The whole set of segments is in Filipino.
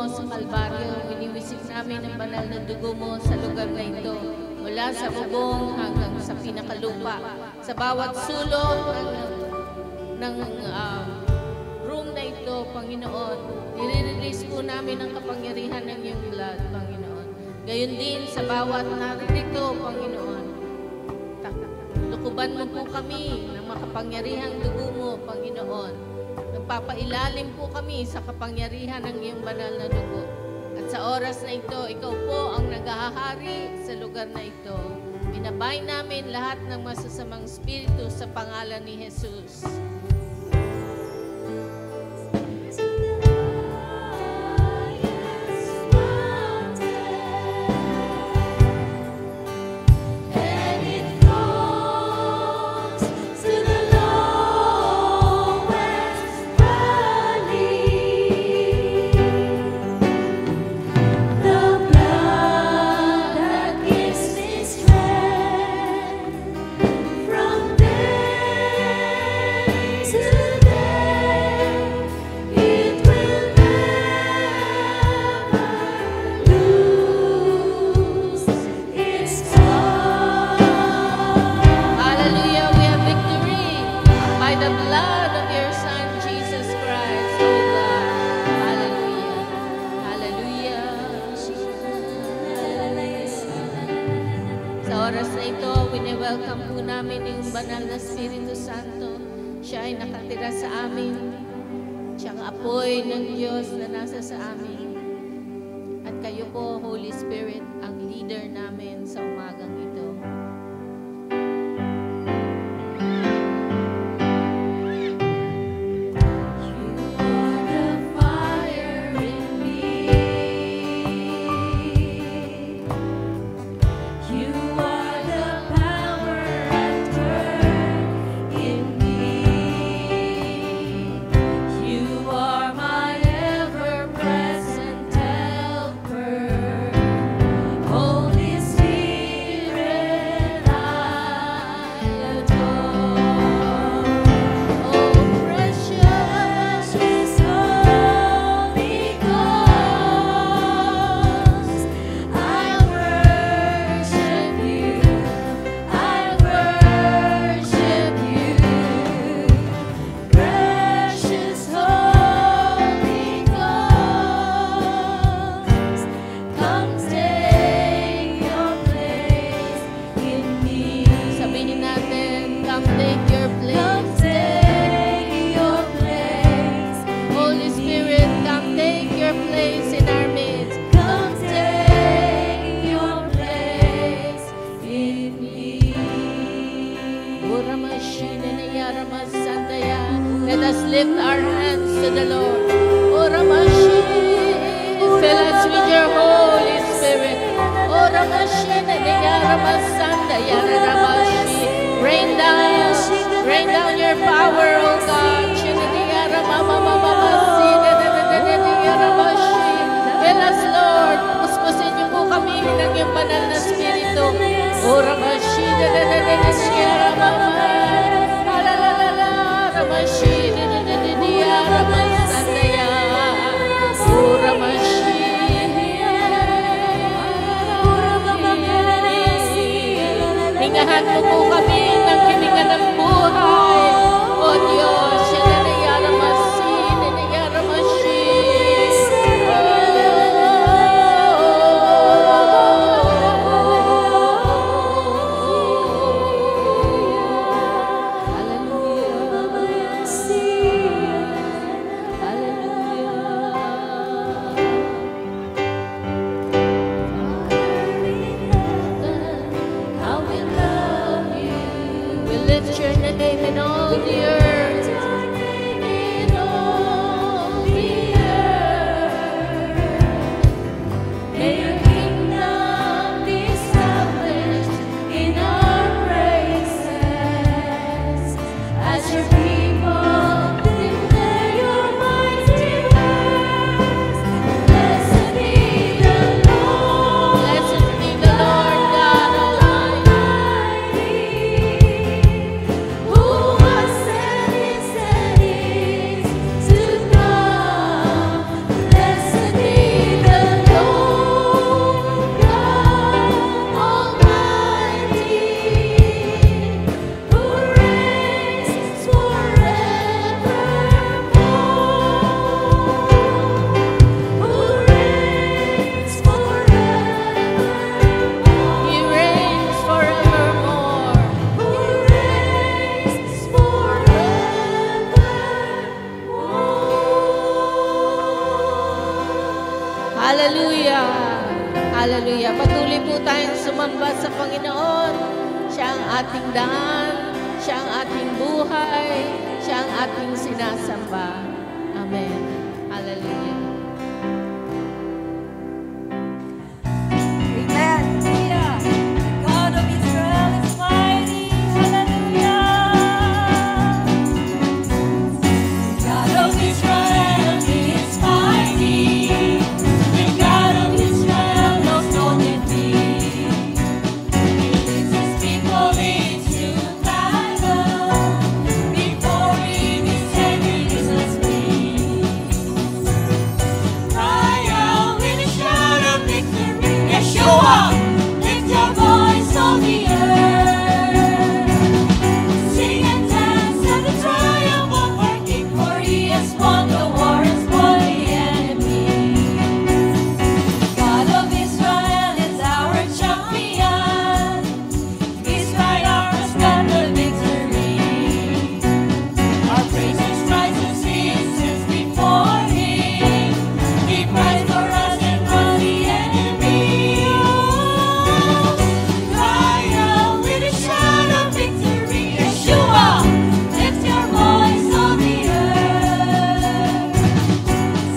mo sa Kalbaryo. Iniwisik namin ang banal na dugo mo sa lugar na ito. Mula sa bubong hanggang sa pinakalupa. Sa bawat sulok ng room na ito, Panginoon, nire-release po namin ang kapangyarihan ng iyong blood, Panginoon. Gayon din sa bawat naririto, Panginoon. Lukuban mo po kami ng makapangyarihang dugo mo, Panginoon. Nagpapailalim po kami sa kapangyarihan ng iyong banal na dugo. At sa oras na ito, ikaw po ang naghahari sa lugar na ito. Binabay namin lahat ng masasamang spirito sa pangalan ni Jesus. Welcome po namin yung banal na Espiritu Santo. Siya ay nakatira sa amin. Siya ang apoy ng Diyos na nasa sa amin. At kayo po, Holy Spirit, ang leader namin sa umagang ito. Let us lift our hands to the Lord. Fill us with your Holy Spirit. Rain down your power, O God. Fill us, Lord. Puspusin niyo po kami ng iyong banal na Espiritu. Hingahan mo po kami ng hininga ng buhay, O Diyos. Hallelujah. Hallelujah. Patuloy po tayong sumamba sa Panginoon. Siya ang ating daan. Siya ang ating buhay. Siya ang ating sinasamba. Amen. Hallelujah. Amen. Hallelujah. God of Israel is mighty. Hallelujah. God of Israel is mighty. The God of Israel knows no defeat. He leads his people into battle. Before him his enemies must flee. Cry out with a shout of victory. Yeshua, lift your voice on the earth. Sing and dance at the triumph of our King, for he has won the war and spoiled the enemy. God of Israel is our champion. His right arm has got the victory. Our praises rise as he sits before him. He fights for us and from the enemy. Cry out with a shout of victory. Yeshua, lift your voice on the earth.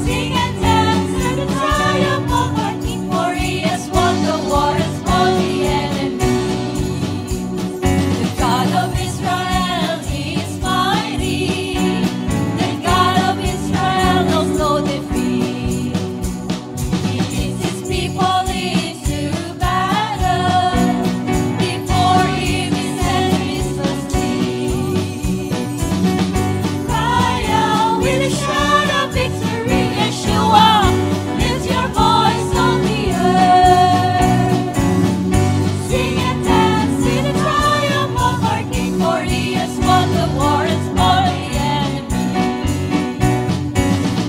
Sing and dance at the triumph of our King, for he has won the war and spoiled the enemy. The God of Israel is mighty. The God of Israel knows no defeat. He leads his people into battle. Before him his enemies must flee. Cry out with a shout of victory. Yeshua, lift your voice on the earth. Sing and dance in the triumph of our King, for he has won the war and spoiled the enemy.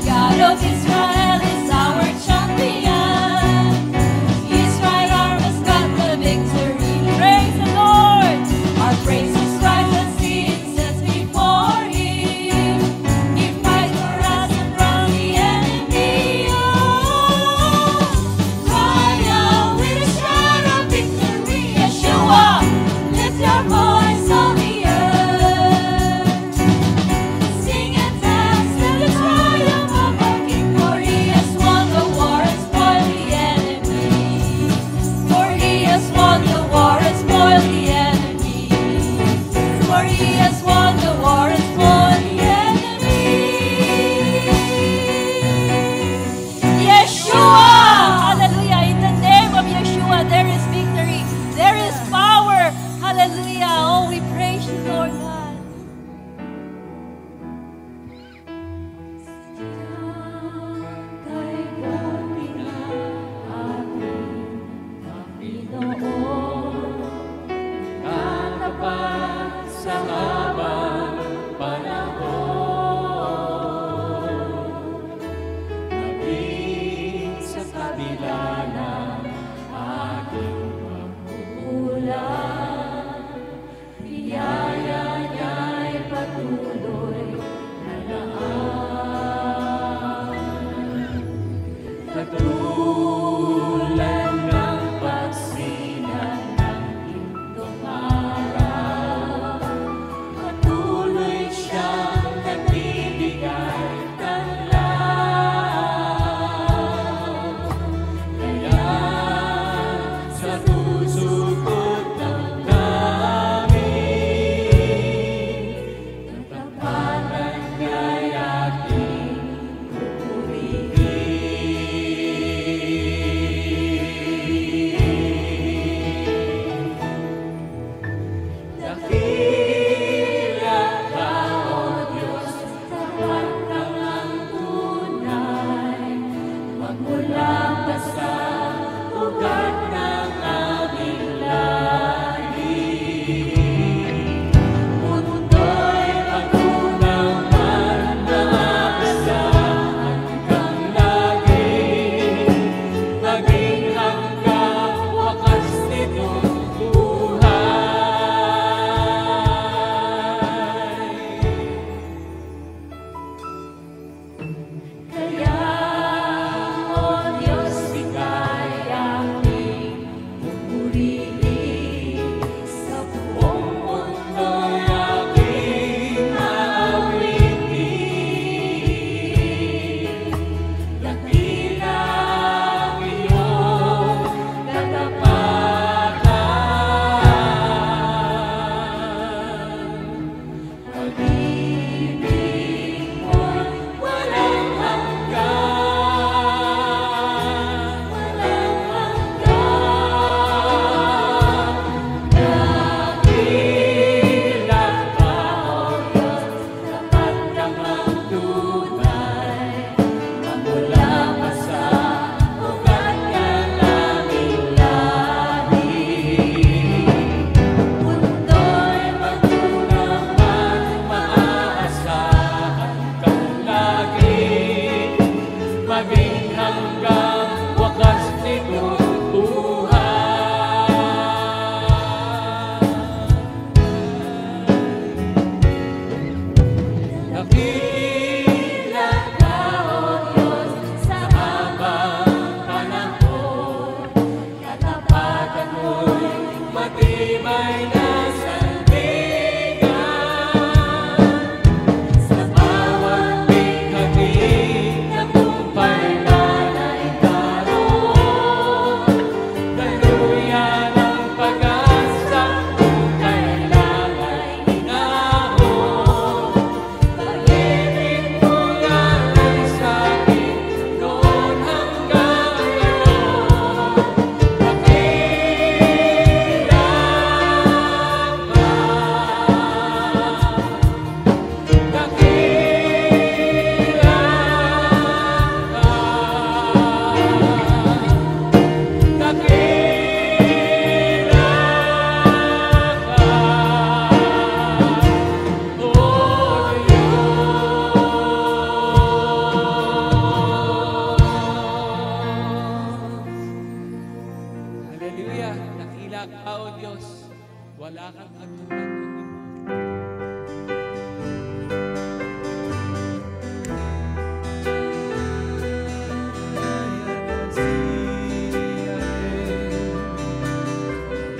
God of Israel is our champion. His right arm has got the victory. Praise the Lord. Our praises rise as he stands before him. He fights for us and from the enemy. Cry out with a shout of victory. Yeshua, lift your voice on the earth. Sing and dance till the triumph of our King, for he has won the war and spoiled the enemy. For he has won the war and spoiled the enemy. For he has won the war and spoiled the enemy. Yeshua! Hallelujah! In the name of Yeshua, there is victory. There is power. Hallelujah! Oh, we praise you, Lord God. Katapat sa habang panahon, nabing sa kabila ng aking pagkukulang, biyaya niya'y patuloy na daan. Katulad ng pagsinan ng lindong araw, patuloy siyang nagbibigay tanglaw. Kaya sa susukot ng langit, katapatan niya'y aking dakila ka, O Diyos, tapat kang ang tunay, magmula pa sa ugat ng aming lahi. Mundo'y pagtunaw man mga kasaan kang lagi, maging hanggang wakas nitong buhay. Kaya, O Diyos, Hallelujah. Dakila ka, O Diyos. Wala kang katulad.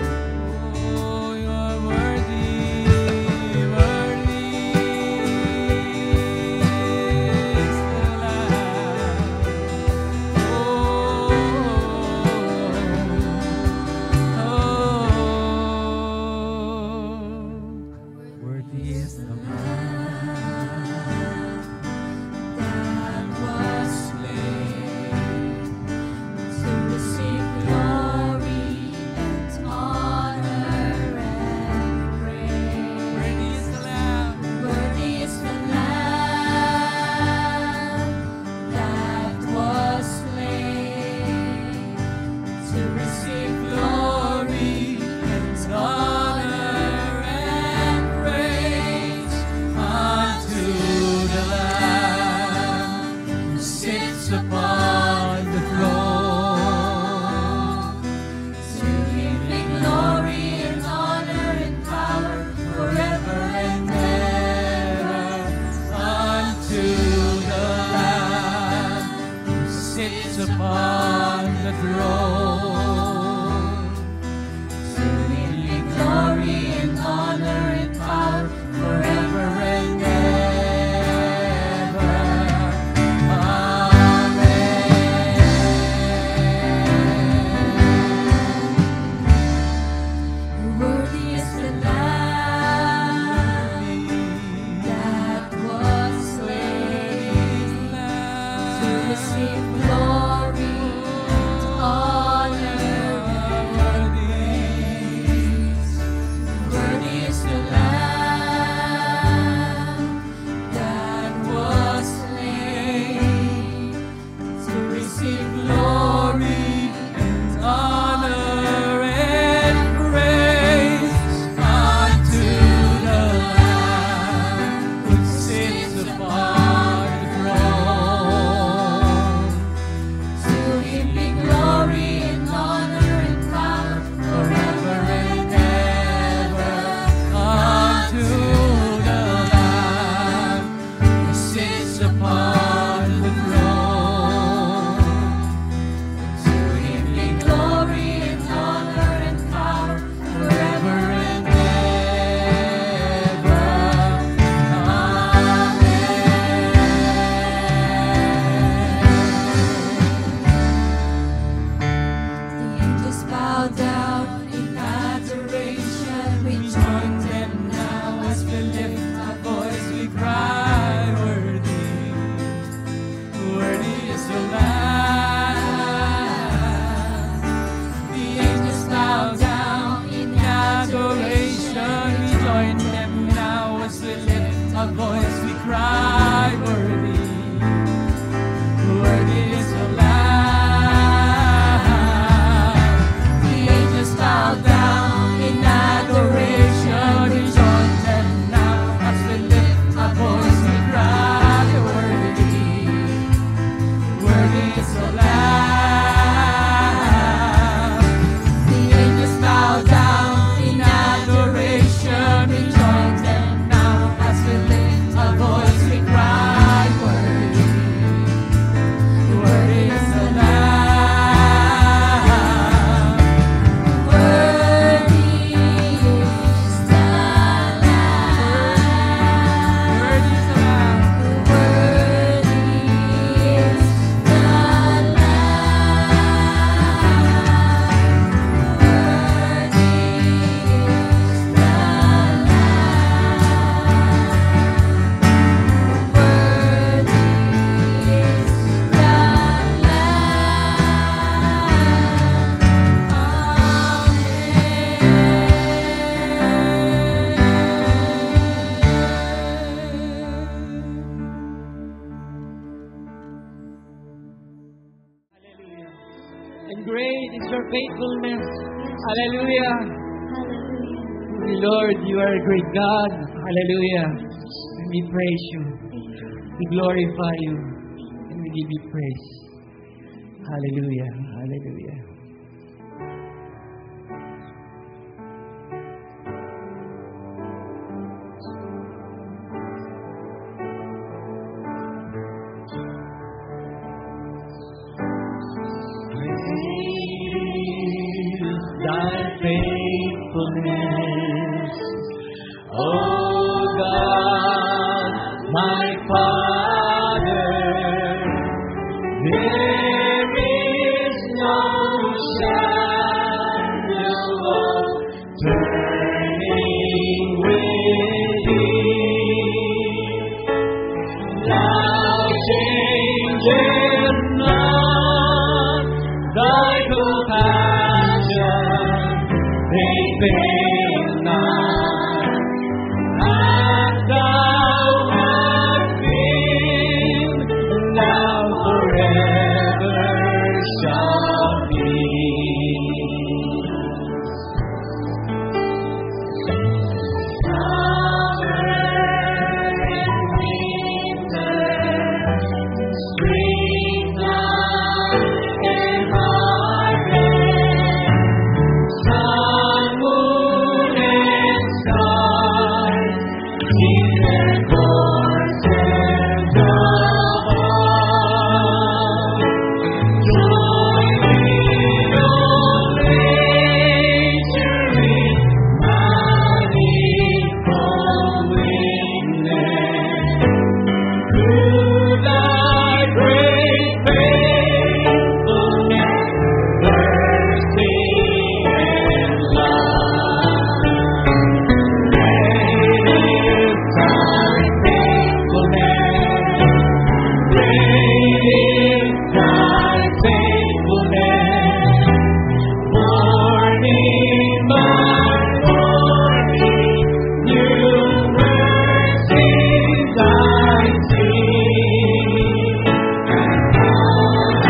Oh, you are worthy, worthy is the Lamb. Worthy is the Lamb that was slain To receive glory and honor and praise. Worthy is the Lamb. Worthy is the Lamb that was slain to receive glory and honor and praise Unto the Lamb who sits upon the throne. To Him be glory and honor and power forever and ever. Unto the Lamb who sits upon the throne. To Him be glory and honor and power forever and ever. Amen. Worthy is the Lamb that was slain to receive glory and honor and praise. Worthy is the Lamb that was slain to receive glory and honor and praise. Unto the Lamb who sits upon the throne. To Him be glory and honor and power forever and ever. Unto the Lamb who sits upon the throne. To Him be glory and honor and power forever and ever. Amen. The angels bow down in adoration. We join them now as we lift our voice. We cry, worthy, worthy is the Lamb. The angels bow down in Adoration, we join them now as we lift our voice. We cry, worthy, worthy is the Lamb. The angels bow down in adoration. We join them now as we lift our voice. We cry, worthy, worthy is the Lamb. The angels bow down in adoration. We join them now as we lift our voice. We cry, worthy, worthy is the Lamb. Worthy is the Lamb. Worthy is the Lamb. Worthy is the And great is your faithfulness. Hallelujah. Lord, you are a great God. Hallelujah. And we praise you. We glorify you. And we give you praise. Hallelujah. Hallelujah. faithfulness. Oh God, my Father, there is no shadow of turning with thee. Thou changest not, thy compassion, they fail not. As thou hast been, thou forever shalt be. Summer and winter, springtime and harvest, sun, moon, and stars, in their courses above. Join me, O nature, in manifold witness, through thy great faithfulness, mercy and love. Great is thy faithfulness, great is thy faithfulness. Morning by morning, new mercies I see. All I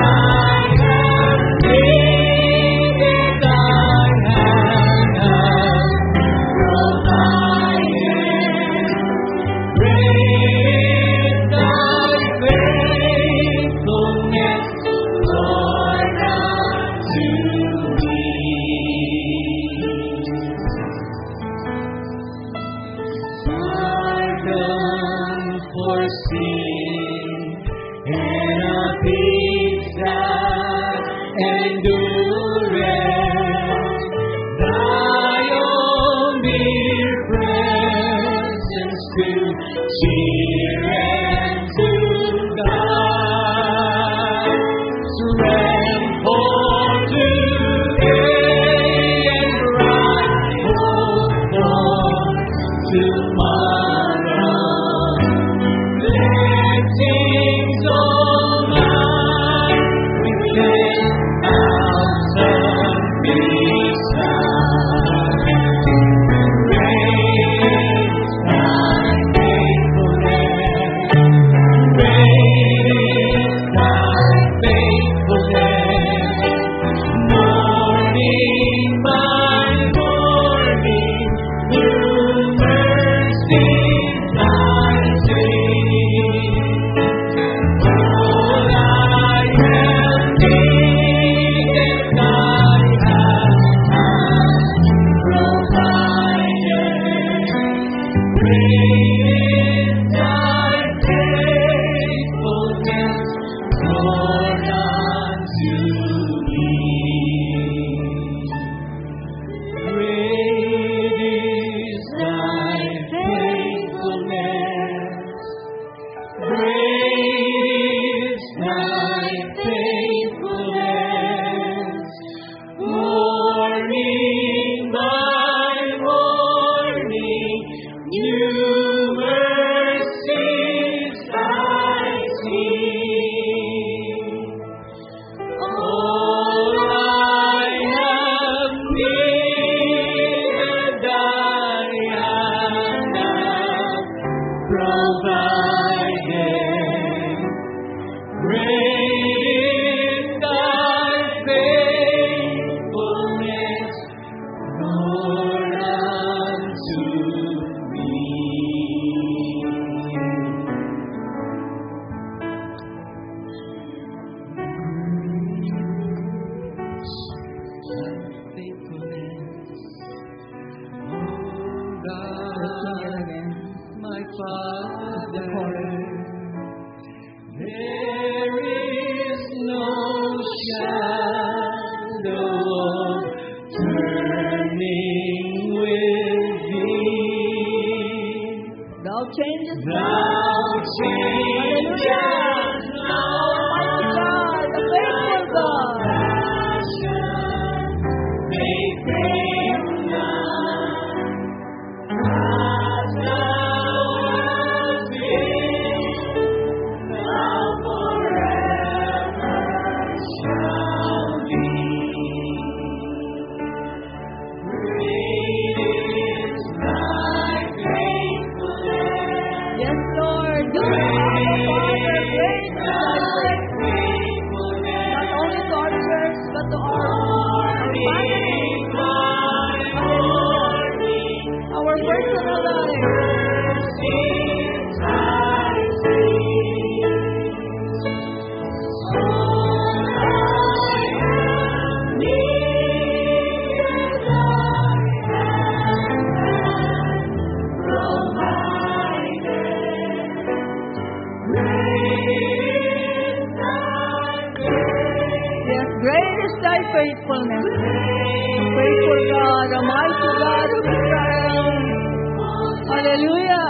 have needed, thy hand has provided. Great is thy faithfulness, Lord, unto me. Pardon for sin and a peace that endureth, thy own dear presence to cheer and to guide. Strength for today and bright hope for tomorrow. Blessings all mine with 10,000 beside. Great is thy faithfulness. Great is thy faithfulness. Morning by morning, new mercies I see. All I have needed, thy hand has provided. Great is thy faithfulness, Lord, unto me. Great is thy faithfulness. Great is thy faithfulness. Morning by morning, new mercies I see. All I have needed, thy hand hath provided. Great is thy faithfulness, Lord, unto me. Faithfulness, oh God, my Father, there is no shadow of turning Thou changes not. God, the faithful God. May fail not. As thou hast been, thou forever shalt be. Great is thy faithfulness. Yes, Lord. You are our Father. Great is thy faithfulness. Not only to our church, but to our personal life. Yes, great is thy faithfulness. Faithful God, the mighty God of Israel. Hallelujah.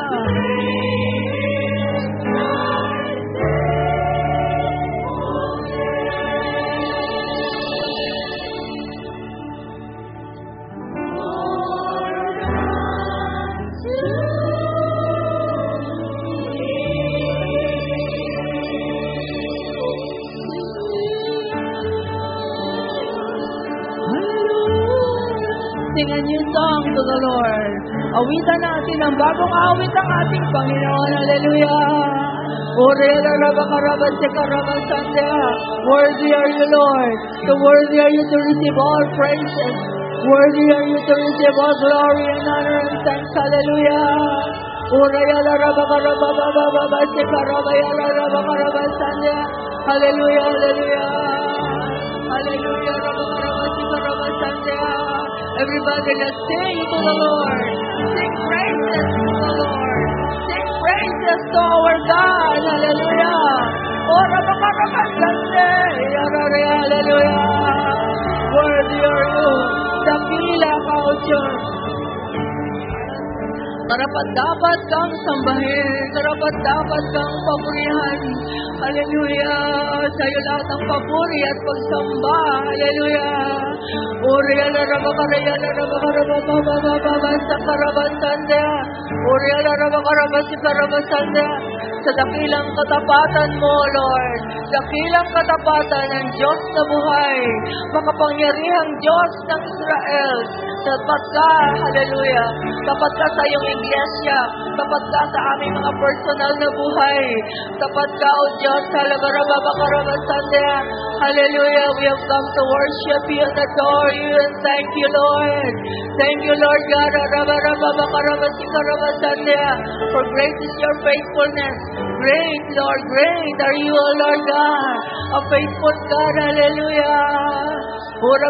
Sing a new song to the Lord. Awitan natin ang bagong awit ng ating Panginoon. Hallelujah. Worthy are you, Lord. So worthy are you to receive all praises. Worthy are you to receive all glory and honor and thanks. Hallelujah. Hallelujah. Hallelujah. Hallelujah. Everybody, let's sing to the Lord. Sing praises to the Lord. Sing praises to our God. Hallelujah. Hallelujah. Worthy are you. Dakila ka, O Diyos. Karapat-dapat kang sambahin. Karapat-dapat kang papurihan. Hallelujah. Sa'yo lahat ang papuri at pagsamba. Hallelujah. Oriala Rabakarayala Rabakarabababababa sa Karabasanda. Oriala Rabakarabasi Karabasanda. Sa dakilang katapatan mo, Lord. Dakilang katapatan ng Diyos na buhay. Makapangyarihang Diyos ng Israel. Tapat ka, hallelujah. Tapat ka sa iyong iglesia. Tapat ka sa aming mga personal na buhay. Tapat ka, O Diyos, hallelujah. We have come to worship you and adore you and thank you, Lord. Thank you, Lord God. For great is your faithfulness. Great, Lord, great are you, O Lord God. A faithful God, hallelujah. Let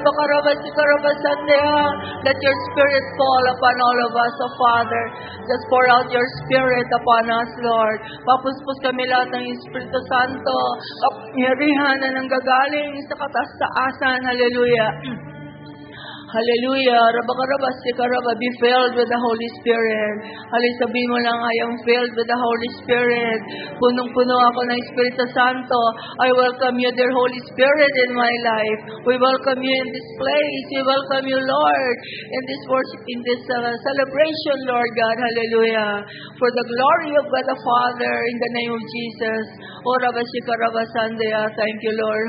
your spirit fall upon all of us, O Father. Just pour out your spirit upon us, Lord. Papuspos kami lahat ng Espiritu Santo. Kapangyarihan na nanggagaling sa katastaasan. Hallelujah. Hallelujah. Be filled with the Holy Spirit. Sabihin mo lang, I am filled with the Holy Spirit. Punong-puno ako ng Espiritu Santo. I welcome you, dear Holy Spirit, in my life. We welcome you in this place. We welcome you, Lord, in this worship, in this celebration, Lord God. Hallelujah. For the glory of God the Father, in the name of Jesus. Thank you, Lord.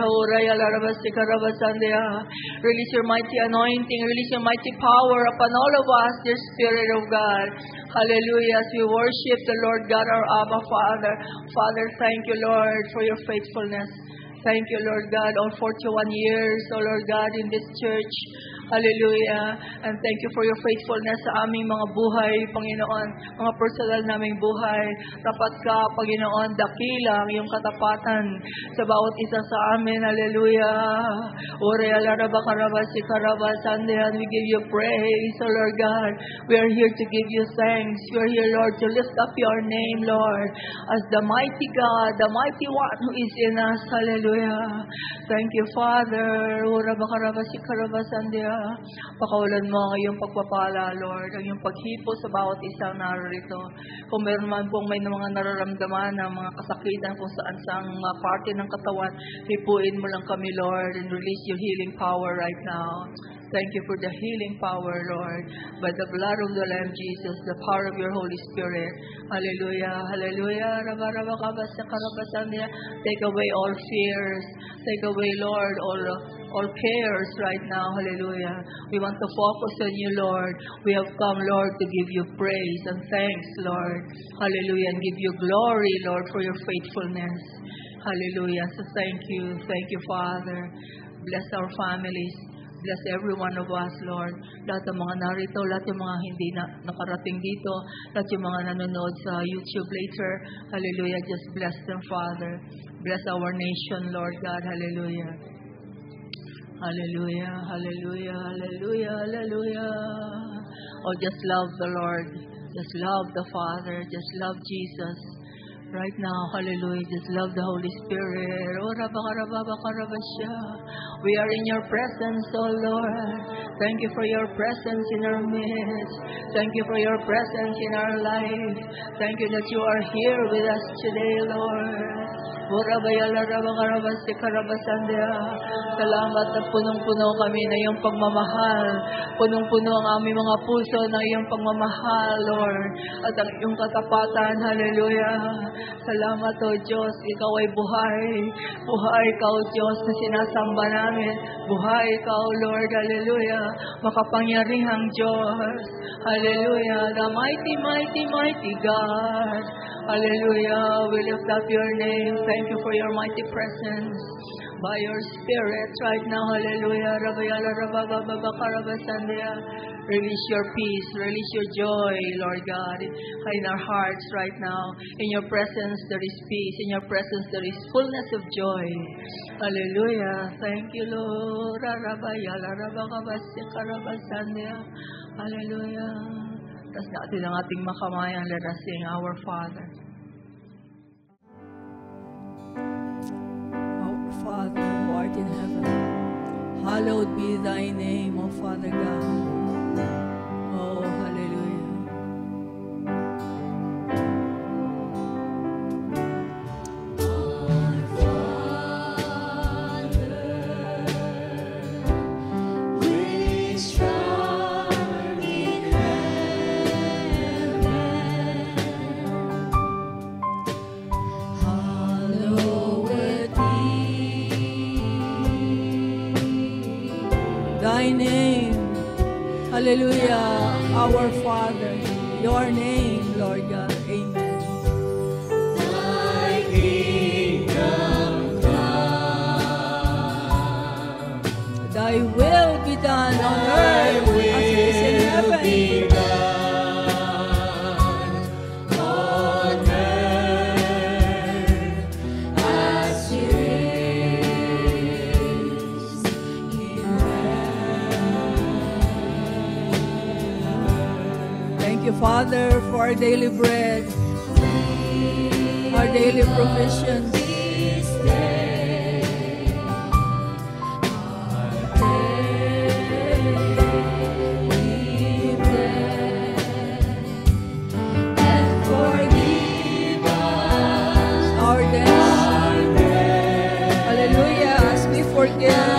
Release your mighty anointing. Release your mighty power upon all of us, dear Spirit of God. Hallelujah. As we worship the Lord God, our Abba Father. Father, thank you, Lord, for your faithfulness. Thank you, Lord God, all 41 years, oh Lord God, in this church. Hallelujah. And thank you for your faithfulness sa aming mga buhay, Panginoon, mga personal naming buhay. Tapat ka, Panginoon, dakilang yung katapatan sa bawat isa sa amin. Hallelujah. And we give you praise, O Lord God. We are here to give you thanks. We are here, Lord, to lift up your name, Lord, as the mighty God, the mighty one who is in us. Hallelujah. Thank you, Father. Pakawalan mo ang iyong pagpapala, Lord, ang iyong paghipo sa bawat isang narito. Kung meron man pong may mga nararamdaman na mga kasakitan kung saan mga parte ng katawan, hipuin mo lang kami, Lord, and release your healing power right now. Thank you for the healing power, Lord. By the blood of the Lamb, Jesus, the power of your Holy Spirit. Hallelujah, hallelujah. Take away all fears. Take away, Lord, all cares right now. Hallelujah. We want to focus on you, Lord. We have come, Lord, to give you praise and thanks, Lord. Hallelujah. And give you glory, Lord, for your faithfulness. Hallelujah. So thank you, Father. Bless our families. Bless every one of us, Lord. Lahat ng mga narito, lahat ng mga hindi nakarating dito, lahat yung mga nanonood sa YouTube later. Hallelujah. Just bless them, Father. Bless our nation, Lord God. Hallelujah. Hallelujah. Hallelujah. Hallelujah. Hallelujah. Oh, just love the Lord. Just love the Father. Just love Jesus. Right now, hallelujah, just love the Holy Spirit. Oh, we are in your presence, oh Lord. Thank you for your presence in our midst. Thank you for your presence in our life. Thank you that you are here with us today, Lord. Salamat at punong-puno kami na iyong pagmamahal. Punong-puno ang aming mga puso na iyong pagmamahal, Lord. At ang iyong katapatan, hallelujah. Salamat, O Diyos, ikaw ay buhay. Buhay ka, O Diyos, na sinasamba namin. Buhay ka, O Lord, hallelujah. Makapangyarihang Diyos, hallelujah. The mighty, mighty, mighty God. Hallelujah. We lift up your name. Thank you for your mighty presence. By your Spirit right now. Hallelujah. Release your peace. Release your joy, Lord God, in our hearts right now. In your presence there is peace. In your presence there is fullness of joy. Hallelujah. Thank you, Lord. Hallelujah. Tas natin ang ating makamayan. Let us sing our Father. Our Father who art in heaven, hallowed be thy name, O Father God. Oh, hallelujah. Thy name, hallelujah, our Father, your name, Lord God, amen. Thy kingdom come, Thy will be done on earth as it is in heaven. Father, for our daily bread, our daily provisions. And forgive us our debts. Hallelujah, as we forgive.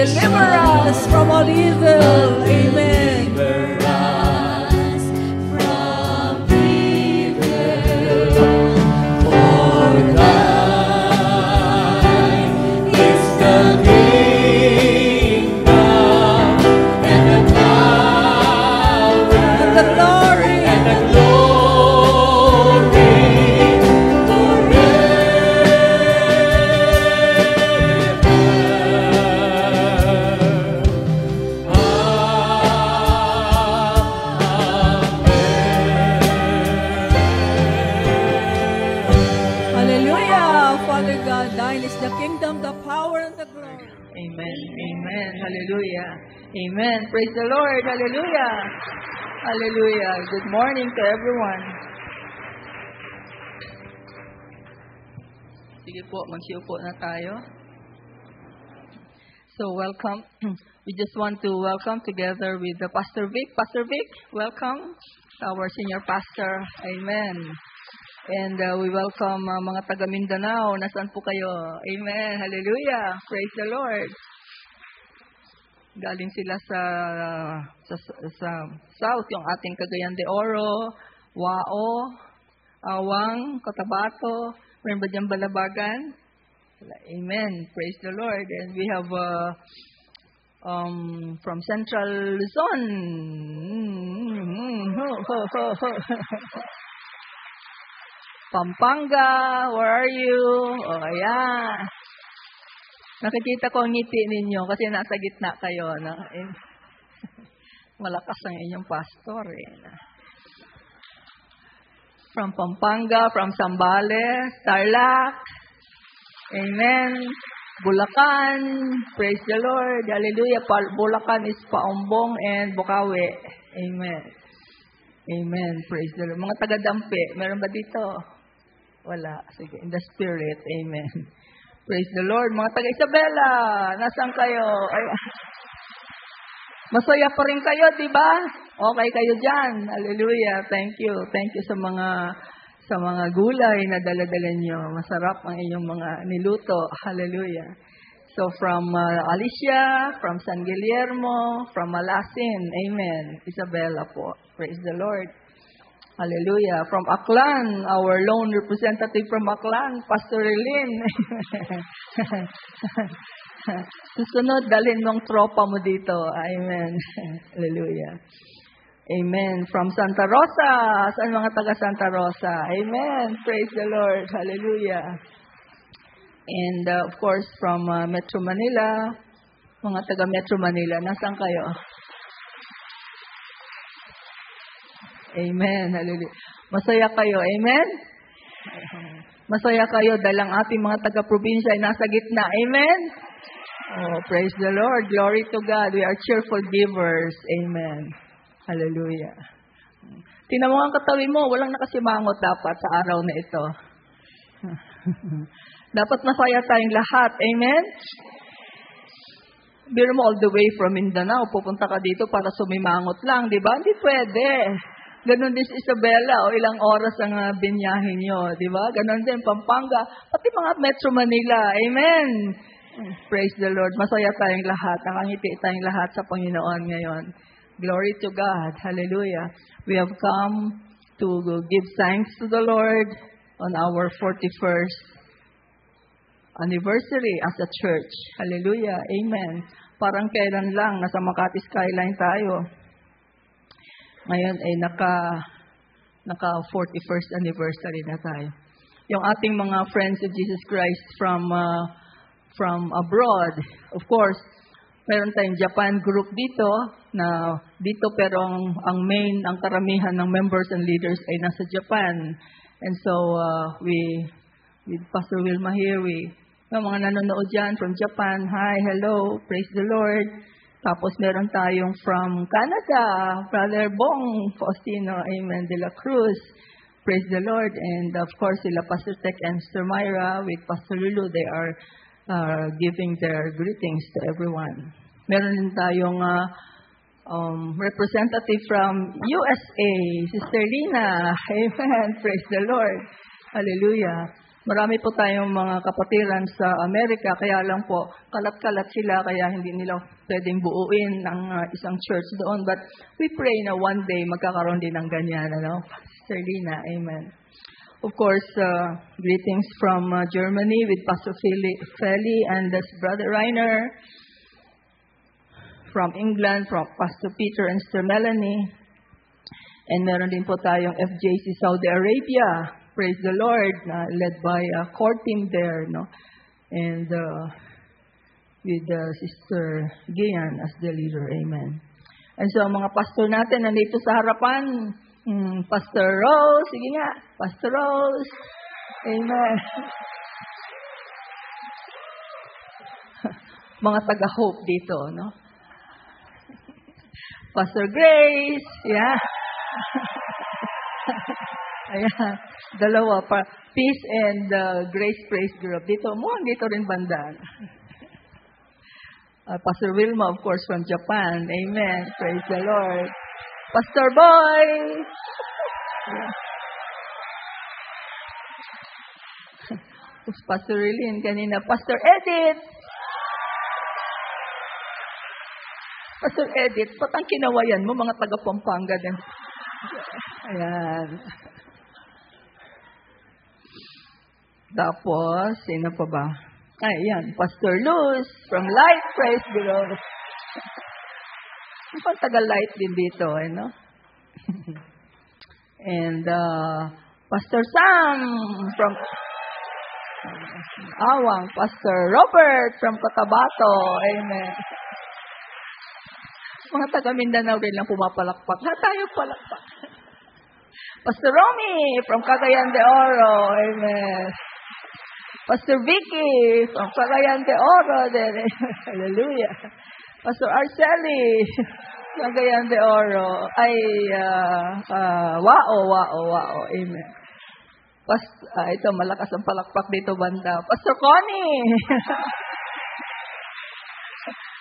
Deliver us from all evil. Amen. deliver us from evil. For thine is the kingdom and the power And the glory. and the glory Hallelujah. Father God, thine is the kingdom, the power, and the glory. Amen. Amen. Hallelujah. Amen. Praise the Lord. Hallelujah. Hallelujah. Good morning to everyone. Sige po, magsiupo na tayo. So, welcome. We just want to welcome together with the Pastor Vic. Pastor Vic, welcome. Our senior pastor. Amen. And we welcome mga taga Mindanao. Nasaan po kayo? Amen. Hallelujah. Praise the Lord. Galing sila sa south, yung ating Cagayan de Oro, Wao, Awang, Cotabato. Meron ba diyang Balabagan? Amen. Praise the Lord. And we have from Central Luzon. Pampanga, where are you? Oh, ayan. Nakikita ko ang ngiti ninyo kasi nasa gitna kayo. Malakas ang inyong pastor. From Pampanga, from Zambales, Tarlac. Amen. Bulacan. Praise the Lord. Hallelujah. Bulacan is Paumbong and Bukawi. Amen. Amen. Praise the Lord. Mga taga-Dampi, meron ba dito? Wala. Sige. In the spirit. Amen. Praise the Lord. Mga taga-Isabela, nasaan kayo? Ay, masaya pa rin kayo, di ba? Okay kayo dyan. Hallelujah. Thank you. Thank you sa mga gulay na dala-dala nyo. Masarap ang inyong mga niluto. Hallelujah. So from Alicia, from San Guillermo, from Malasin. Amen. Isabela po. Praise the Lord. Hallelujah. From Aklan, our lone representative from Aklan, Pastor Relin. Susunod, dalhin mong tropa mo dito. Amen. Hallelujah. Amen. From Santa Rosa. Saan mga taga Santa Rosa? Amen. Praise the Lord. Hallelujah. And of course, from Metro Manila, mga taga Metro Manila, nasaan kayo? Amen. Hallelujah. Masaya kayo. Amen? Masaya kayo dahil ang ating mga taga-probinsya ay nasa gitna. Amen? Oh, praise the Lord. Glory to God. We are cheerful givers. Amen. Hallelujah. Tingnan mo ang katabi mo. Walang nakasimangot dapat sa araw na ito. Dapat masaya tayong lahat. Amen? Biro mo all the way from Mindanao. Pupunta ka dito para sumimangot lang. Di ba? Hindi pwede. Ganon din si Isabela, o ilang oras ang binyahin nyo, di ba? Ganon din, Pampanga, pati mga Metro Manila. Amen! Praise the Lord. Masaya tayong lahat. Nakangiti tayong lahat sa Panginoon ngayon. Glory to God. Hallelujah. We have come to give thanks to the Lord on our 41st anniversary as a church. Hallelujah. Amen. Parang kailan lang, nasa Makati Skyline tayo. Ngayon ay naka 41st anniversary na tayo. Yung ating mga friends of Jesus Christ from abroad, of course, meron tayong Japan group dito pero ang karamihan ng members and leaders ay nasa Japan. And so with Pastor Wilma here, yung mga nanonood dyan from Japan, hi, hello, praise the Lord. Tapos meron tayong from Canada, Brother Bong Faustino, amen, de la Cruz. Praise the Lord. And of course, sila Pastor Tech and Sister Myra with Pastor Lulu, they are giving their greetings to everyone. Meron din tayong representative from USA, Sister Lina. Amen. Praise the Lord. Hallelujah. Marami po tayong mga kapatiran sa Amerika, kaya lang po, kalat-kalat sila, kaya hindi nila pwedeng buuin ang isang church doon. But we pray na one day magkakaroon din ng ganyan, Sister Lina, amen. Of course, greetings from Germany with Pastor Feli and Brother Reiner. From England, from Pastor Peter and Sister Melanie. And meron din po tayong FJC Saudi Arabia. Praise the Lord, led by a core team there, and with Sister Gian as the leader. Amen. And so, mga pastor natin nandito sa harapan, Pastor Rose, sige nga, Pastor Rose. Amen. Mga taga-hope dito, Pastor Grace. Yeah. Ayan. Dalawa. Peace and Grace Praise Group. Dito rin banda. Pastor Wilma, of course, from Japan. Amen. Praise the Lord. Pastor Boy. Pastor Rilin kanina. Pastor Edith. Pastor Edith, ba't ang kinawayan mo, mga taga-Pampanga din? Ayan. Tapos, sino pa ba? Ayan, Pastor Luz from Light Praise Group. Ang taga-Light din dito, no? And Pastor Sam from Awang, Pastor Robert from Cotabato. Amen. Mga taga Mindanao rin lang pumapalakpak. Tayo palakpak. Pastor Romy from Cagayan de Oro. Amen. Pastor Vicky from Cagayan de Oro. Hallelujah. Pastor Arceli, Cagayan de Oro. Ay, Wao. Amen. Ito, malakas ang palakpak dito banda. Pastor Connie.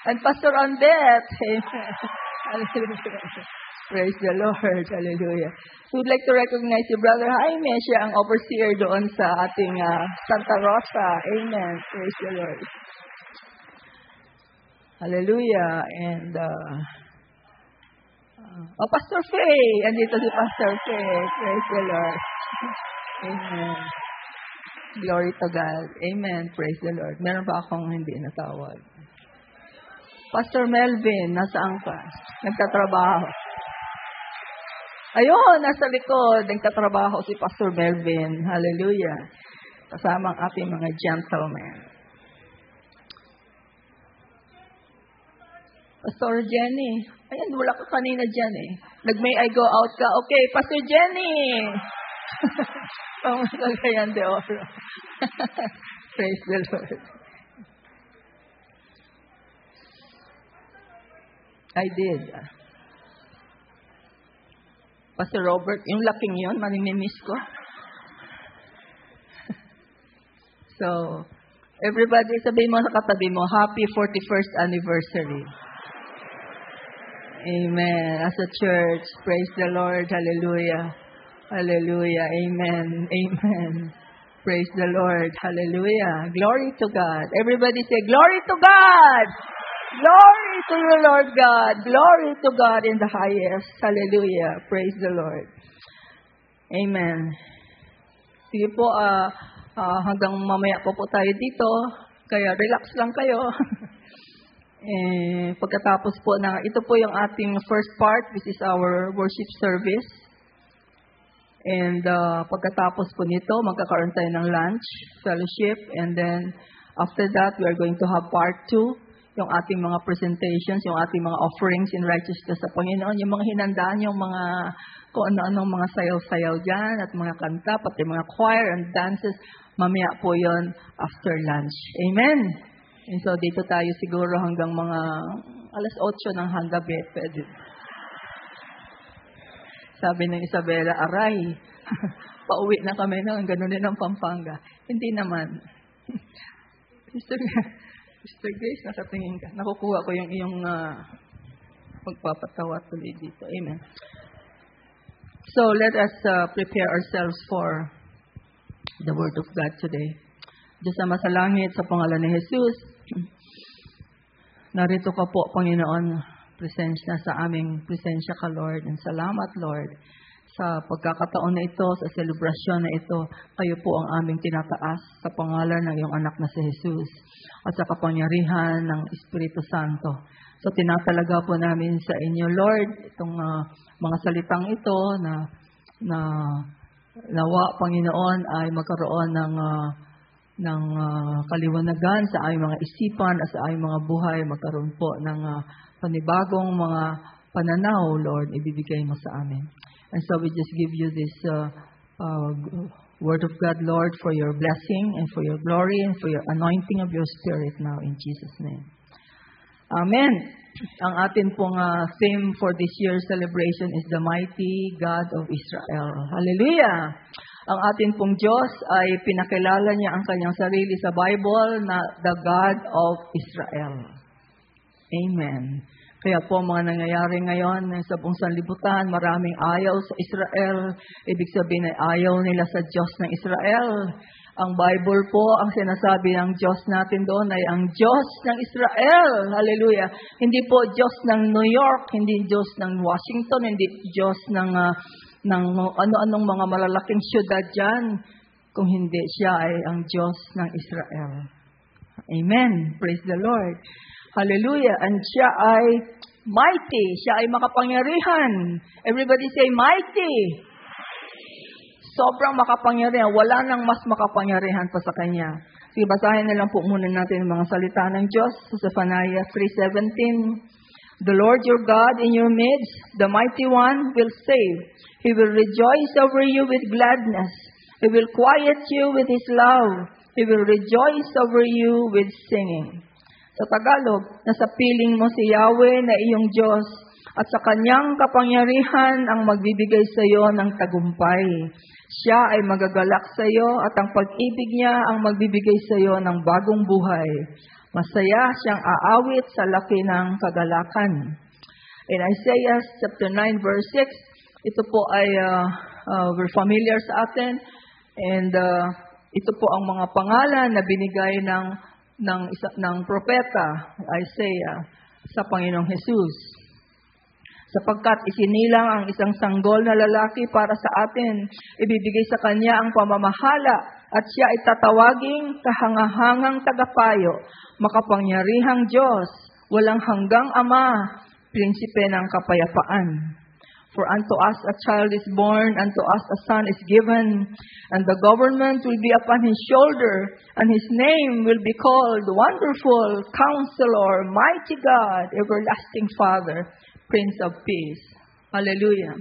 And Pastor Ondet. Hallelujah. Praise the Lord. Hallelujah. We'd like to recognize si Brother Jaime. Siya ang overseer doon sa ating Santa Rosa. Amen. Praise the Lord. Hallelujah. And Pastor Faye. Andito si Pastor Faye. Praise the Lord. Amen. Glory to God. Amen. Praise the Lord. Meron ba akong hindi natawag? Pastor Melvin, nasaan ka? Nagtatrabaho. Ayun, nasa likod. Nagtatrabaho si Pastor Melvin. Hallelujah. Kasama ang ating mga gentlemen. Pastor Jenny. Ayan, wala ka kanina dyan eh. Nag-may I go out ka. Okay, Pastor Jenny. Pangusagayan de Oro. Praise the Lord. I did. Pastor Robert, yung laking yun, manimimiss ko. So, everybody, sabihin mo sa katabi mo, happy 41st anniversary. Amen. As a church, praise the Lord. Hallelujah. Hallelujah. Amen. Amen. Praise the Lord. Hallelujah. Glory to God. Everybody say, glory to God. Glory to you, Lord God. Glory to God in the highest. Hallelujah. Praise the Lord. Amen. Sige po, hanggang mamaya po tayo dito. Kaya relax lang kayo. Pagkatapos po ito po yung ating first part. This is our worship service. And pagkatapos po nito, magkakaroon tayo ng lunch, fellowship. And then, after that, we are going to have part 2. Yung ating mga presentations, yung ating mga offerings in righteousness sa Panginoon, yung mga hinandaan, yung mga kung ano-anong mga sayaw-sayaw dyan, at mga kanta, pati mga choir and dances, mamaya po yon after lunch. Amen? And so, dito tayo siguro hanggang mga alas 8 ng hanggabi. Pwede. Sabi ng Isabela, aray, pauwi na kami na, ganun din ang Pampanga. Hindi naman. Sister Grace, nakatingin ka. Nakukuha ko yung iyong magpapatawa tuloy dito. Amen. So, let us prepare ourselves for the Word of God today. Diyos Ama sa langit, sa pangalan ni Jesus, narito ka po, Panginoon, presensya sa aming presensya ka, Lord. And salamat, Lord, sa pagkakataon na ito, sa selebrasyon na ito, kayo po ang aming tinataas sa pangalan ng iyong anak na si Jesus at sa kapangyarihan ng Espiritu Santo. So, tinatalaga po namin sa inyo, Lord, itong mga salitang ito na nawa, Panginoon, ay magkaroon ng kaliwanagan sa aming mga isipan at sa aming mga buhay, magkaroon po ng panibagong mga pananaw, Lord, ibibigay mo sa amin. And so we just give you this word of God, Lord, for your blessing and for your glory and for your anointing of your Spirit now in Jesus' name. Amen. Ang atin pong theme for this year's celebration is the mighty God of Israel. Hallelujah! Ang atin pong Diyos ay pinakilala niya ang kanyang sarili sa Bible na the God of Israel. Amen. Kaya po mga nangyayari ngayon sa buong sanlibutan, maraming ayaw sa Israel. Ibig sabihin ay ayaw nila sa Diyos ng Israel. Ang Bible po, ang sinasabi ng Diyos natin doon ay ang Diyos ng Israel. Hallelujah. Hindi po Diyos ng New York, hindi Diyos ng Washington, hindi Diyos ng ano-anong mga malalaking syudad dyan. Kung hindi, siya ay ang Diyos ng Israel. Amen. Praise the Lord. Hallelujah. And siya ay mighty. Siya ay makapangyarihan. Everybody say mighty. Sobrang makapangyarihan. Wala nang mas makapangyarihan pa sa Kanya. Sige, basahin na lang po muna natin ang mga salita ng Diyos sa Zephaniah 3:17. The Lord your God in your midst, the mighty one, will save. He will rejoice over you with gladness. He will quiet you with His love. He will rejoice over you with singing. Sa Tagalog, nasa piling mo si Yahweh na iyong Diyos at sa Kanyang kapangyarihan ang magbibigay sa iyo ng tagumpay. Siya ay magagalak sa iyo at ang pag-ibig niya ang magbibigay sa iyo ng bagong buhay. Masaya siyang aawit sa laki ng kagalakan. In Isaiah chapter 9 verse 6, ito po ay we're familiar sa atin and ito po ang mga pangalan na binigay ng propeta Isaiah sa Panginoong Jesus. Sapagkat isinilang ang isang sanggol na lalaki para sa atin, ibibigay sa Kanya ang pamamahala at siya ay tatawaging kahangahangang tagapayo, makapangyarihang Diyos, walang hanggang Ama, prinsipe ng kapayapaan. For unto us a child is born, unto us a son is given, and the government will be upon his shoulder, and his name will be called Wonderful, Counselor, Mighty God, Everlasting Father, Prince of Peace. Hallelujah.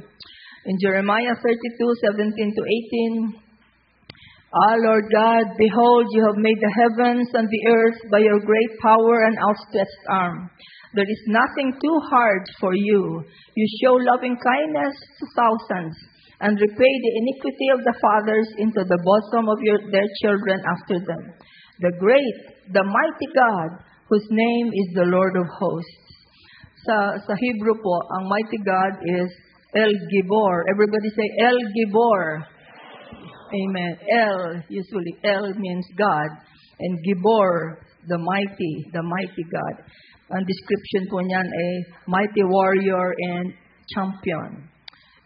In Jeremiah 32:17-18, Lord God, behold, you have made the heavens and the earth by your great power and outstretched arm. There is nothing too hard for you. You show loving kindness to thousands and repay the iniquity of the fathers into the bosom of their children after them. The great, the mighty God, whose name is the Lord of hosts. Sa Hebrew po, ang mighty God is El Gibor. Everybody say El Gibor. Amen. Usually El means God, and Gibor, the mighty God. Ang description po niyan ay mighty warrior and champion.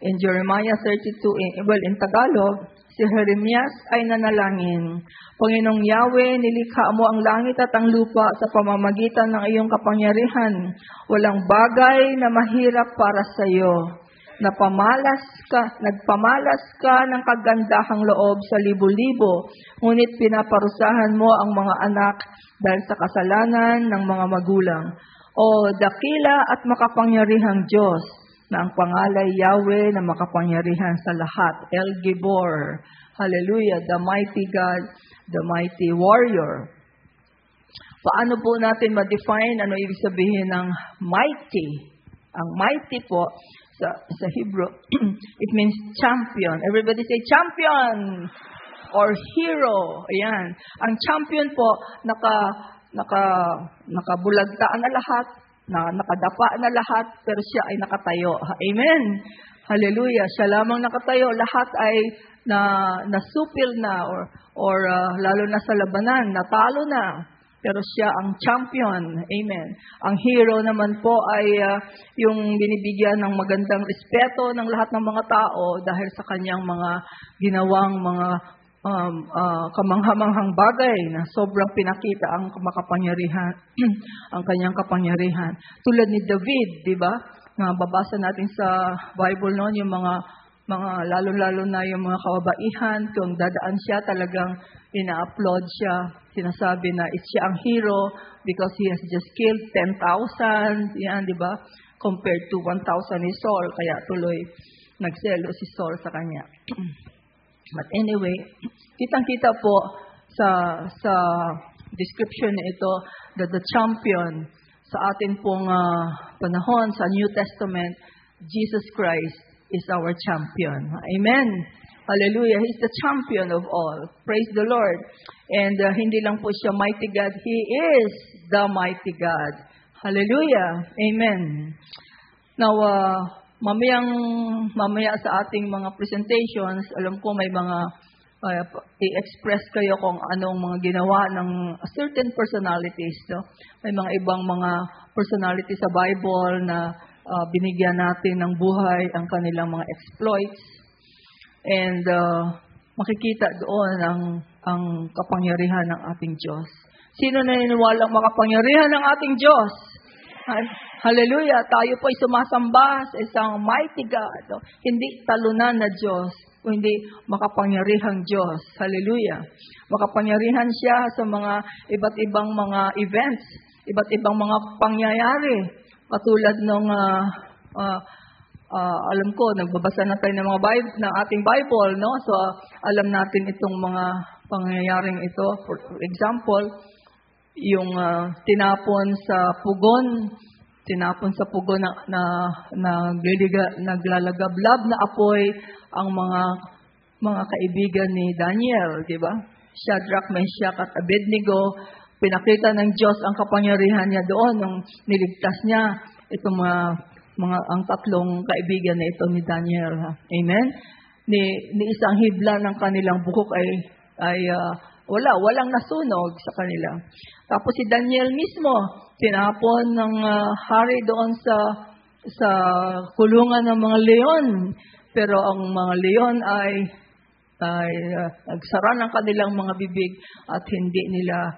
In Jeremiah 32, in Tagalog, si Jeremias ay nanalangin, Panginoong Yahweh, nilikha mo ang langit at ang lupa sa pamamagitan ng iyong kapangyarihan. Walang bagay na mahirap para sa iyo. Nagpamalas ka ng kagandahang loob sa libo-libo, ngunit pinaparusahan mo ang mga anak dahil sa kasalanan ng mga magulang. O dakila at makapangyarihang Diyos, na ang pangalay Yahweh na makapangyarihan sa lahat. El Gibor. Hallelujah. The mighty God, the mighty warrior. Paano po natin ma-define ano ibig sabihin ng mighty? Ang mighty po, sa Hebrew, it means champion. Everybody say champion or hero. Ayan. Ang champion po, nakabulagtaan na lahat, nakadapa na lahat, pero siya ay nakatayo. Amen. Hallelujah. Siya lamang nakatayo. Lahat ay nasupil na or lalo na sa labanan, natalo na. Pero siya ang champion. Amen. Ang hero naman po ay yung binibigyan ng magandang respeto ng lahat ng mga tao dahil sa kanyang mga ginawang mga kamanghamanghang bagay na sobrang pinakita ang makapangyarihan, ang kanyang kapangyarihan. Tulad ni David, di ba? Nababasa natin sa Bible noon yung mga lalo-lalo na yung mga kababaihan, kung dadaan siya, talagang ina-upload siya. Sinasabi na siya ang hero because he has just killed 10,000, yan, di ba? Compared to 1,000 ni Saul, kaya tuloy nagselo si Saul sa kanya. But anyway, kitang-kita po sa description na ito that the champion sa atin pong panahon sa New Testament, Jesus Christ is our champion. Amen. Hallelujah. He's the champion of all. Praise the Lord. And hindi lang po siya mighty God. He is the mighty God. Hallelujah. Amen. Now, mamaya sa ating mga presentations, alam ko may mga i-express kayo kung anong mga ginawa ng certain personalities. No? May mga ibang mga personality sa Bible na binigyan natin ng buhay ang kanilang mga exploits. And makikita doon ang kapangyarihan ng ating Diyos. Sino naniniwalang makapangyarihan ng ating Diyos? Hallelujah! Tayo po ay sumasamba sa isang mighty God. No? Hindi talunan na Diyos, kundi makapangyarihang Diyos. Hallelujah! Makapangyarihan siya sa mga iba't ibang mga events, iba't ibang mga pangyayari. Katulad nung alam ko, nagbabasa na tayo ng mga Bible, ng ating Bible, no? So, alam natin itong mga pangyayaring ito. For example, yung tinapon sa pugon na naglalagablab na apoy ang mga kaibigan ni Daniel, di ba? Shadrach, Meshach at Abednego, pinakita ng Diyos ang kapangyarihan niya doon nung niligtas niya itong ang tatlong kaibigan na ito ni Daniel. Amen? Ni isang hibla ng kanilang buhok ay walang nasunog sa kanila. Tapos si Daniel mismo, tinapon ng hari doon sa kulungan ng mga leon. Pero ang mga leon ay nagsara ng kanilang mga bibig at hindi nila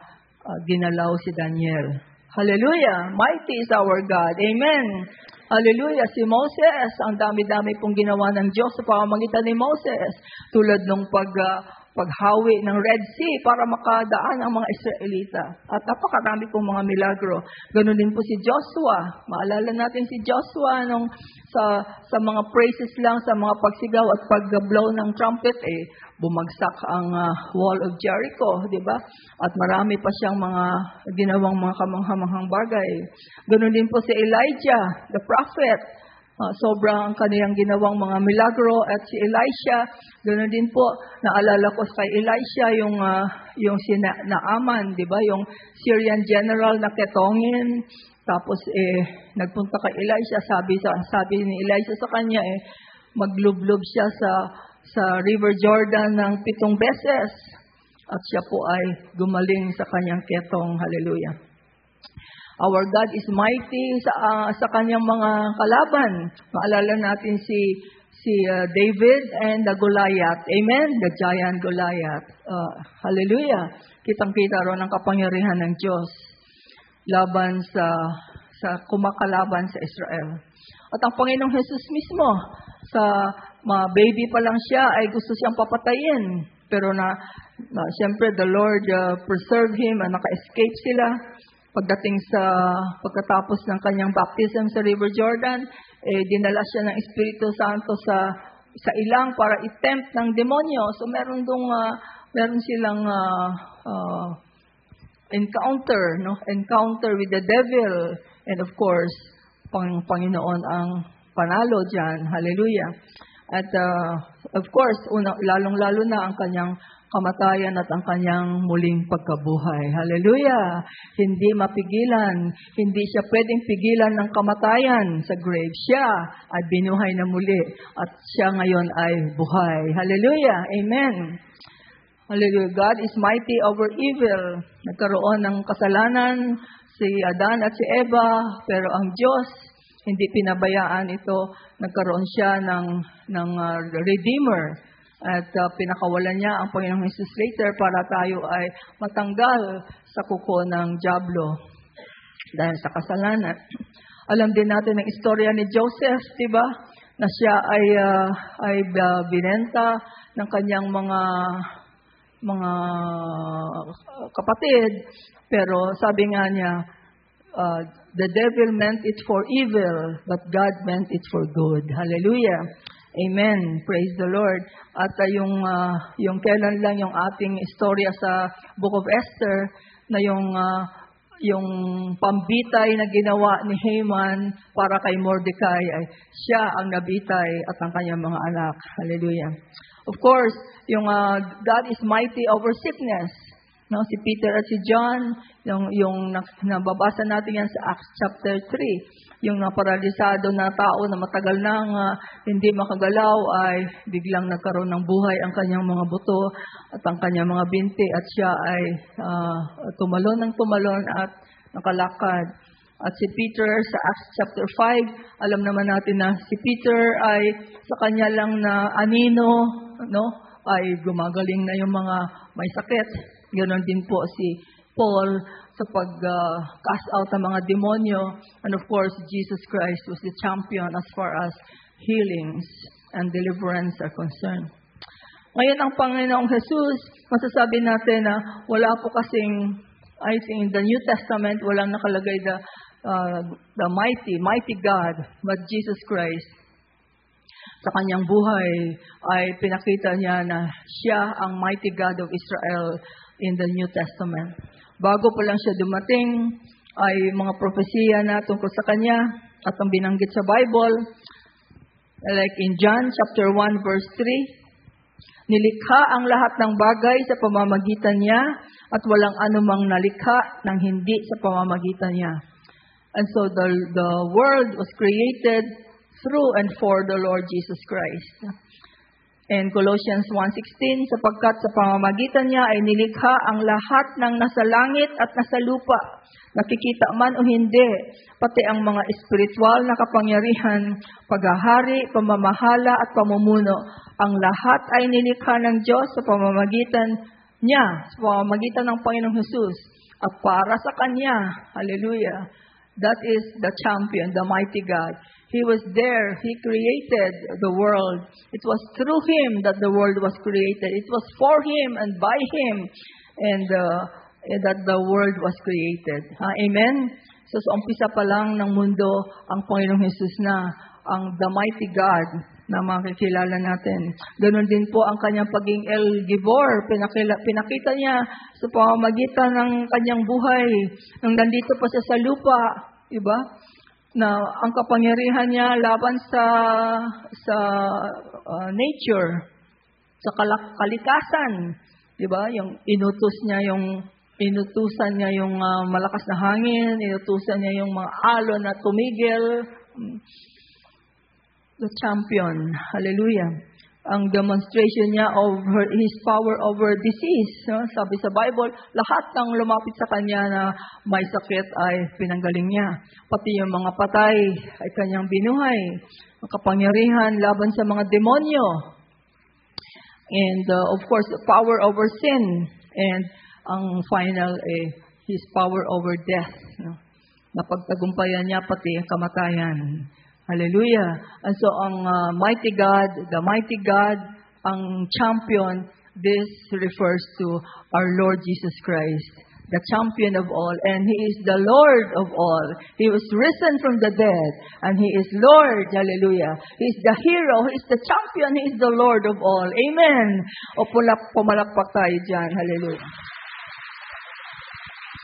ginalaw si Daniel. Hallelujah! Mighty is our God. Amen! Hallelujah! Si Moses, ang dami-dami pong ginawa ng Diyos sa pamamagitan ni Moses. Tulad ng paghawi ng Red Sea para makadaan ang mga Israelita. At napakarami pong mga milagro. Ganun din po si Joshua. Maalala natin si Joshua nung sa mga praises lang, sa mga pagsigaw at pag-blow ng trumpet, bumagsak ang wall of Jericho, di ba? At marami pa siyang mga ginawang mga kamanghamanghang bagay. Ganun din po si Elijah, the prophet. Sobrang ang kaniyang ginawang mga milagro. At si Elisha, ganoon din po, naalala ko kay Elisha yung si Naaman, di ba? Yung Syrian general na ketongin. Tapos nagpunta kay Elisha, sabi ni Elisha sa kanya, maglublob siya sa River Jordan ng 7 beses. At siya po ay gumaling sa kanyang ketong. Hallelujah. Our God is mighty sa kanyang mga kalaban. Maalala natin si David and the Goliath. Amen? The giant Goliath. Hallelujah. Kitang-kita ron ang kapangyarihan ng Diyos laban sa kumakalaban sa Israel. At ang Panginoong Jesus mismo, sa baby pa lang siya, ay gusto siyang papatayin. Pero siyempre, the Lord preserved him at naka-escape sila. Pagkatapos ng kanyang baptism sa River Jordan, dinala siya ng Espiritu Santo sa ilang para i-tempt ng demonyo. So meron silang encounter with the devil. And of course, Panginoon ang panalo diyan. Hallelujah. At of course, lalong-lalo na ang kanyang kamatayan at ang kanyang muling pagkabuhay. Hallelujah! Hindi mapigilan. Hindi siya pwedeng pigilan ng kamatayan sa grave. Siya ay binuhay na muli at siya ngayon ay buhay. Hallelujah! Amen! Hallelujah! God is mighty over evil. Nagkaroon ng kasalanan si Adan at si Eva, pero ang Diyos hindi pinabayaan ito. Nagkaroon siya ng Redeemer. At pinakawalan niya ang Panginoong Jesus later para tayo ay matanggal sa kuko ng dyablo dahil sa kasalanan. Alam din natin ang istorya ni Joseph, di ba? Na siya ay binenta ng kanyang mga kapatid. Pero sabi nga niya, the devil meant it for evil, but God meant it for good. Hallelujah. Amen. Praise the Lord. At yung kailan lang yung ating istorya sa Book of Esther na yung yung pambitay na ginawa ni Haman para kay Mordecai ay siya ang nabitay at ang kanyang mga anak. Hallelujah. Of course, yung God is mighty over sickness. No, si Peter at si John, yung nababasa natin yan sa Acts chapter 3, yung paralisado na tao na matagal nang hindi makagalaw ay biglang nagkaroon ng buhay ang kanyang mga buto at ang kanyang mga binti at siya ay tumalon at nakalakad. At si Peter sa Acts chapter 5, alam naman natin na si Peter ay sa kanya lang na anino, no, ay gumagaling na yung mga may sakit. Ganon din po si Paul sa pag-cast out ng mga demonyo. And of course, Jesus Christ was the champion as far as healings and deliverance are concerned. Ngayon, ang Panginoong Jesus, masasabi natin na wala po kasing, I think in the New Testament, walang nakalagay the mighty God, but Jesus Christ, sa kanyang buhay ay pinakita niya na siya ang mighty God of Israel in the New Testament. Bago pa lang siya dumating, ay mga propesiya na tungkol sa kanya at ang binanggit sa Bible, like in John chapter 1 verse 3, nilikha ang lahat ng bagay sa pamamagitan niya at walang anumang nalikha ng hindi sa pamamagitan niya. And so the world was created through and for the Lord Jesus Christ. And Colossians 1:16, sapagkat sa pamamagitan niya ay nilikha ang lahat ng nasa langit at nasa lupa, nakikita man o hindi, pati ang mga espiritual na kapangyarihan, paghahari, pamamahala at pamumuno. Ang lahat ay nilikha ng Diyos sa pamamagitan niya, sa pamamagitan ng Panginoong Jesus, at para sa Kanya. Hallelujah. That is the champion, the mighty God. He was there. He created the world. It was through Him that the world was created. It was for Him and by Him and that the world was created. Amen? So sa umpisa pa lang ng mundo, ang Panginoong Jesus na, ang the mighty God na makikilala natin. Ganon din po ang kanyang paging El Gibor. Pinakita niya sa pamamagitan ng kanyang buhay. Nang nandito pa siya sa lupa, diba? Na ang kapangyarihan niya laban sa nature, sa kalikasan, 'di ba? Yung inutusan niya yung malakas na hangin, inutusan niya yung mga alon na tumigil. The champion, hallelujah. Ang demonstration niya of His power over disease. No? Sabi sa Bible, lahat ng lumapit sa Kanya na may sakit ay pinanggaling niya. Pati yung mga patay ay Kanyang binuhay. Ang kapangyarihan laban sa mga demonyo. And of course, the power over sin. And ang final, His power over death. No? Napagtagumpayan niya pati ang kamatayan. Hallelujah. And so ang mighty God, the mighty God, ang champion, this refers to our Lord Jesus Christ, the champion of all, and He is the Lord of all. He was risen from the dead, and He is Lord. Hallelujah. He is the hero, He is the champion, He is the Lord of all. Amen. O pumalakpak tayo dyan. Hallelujah.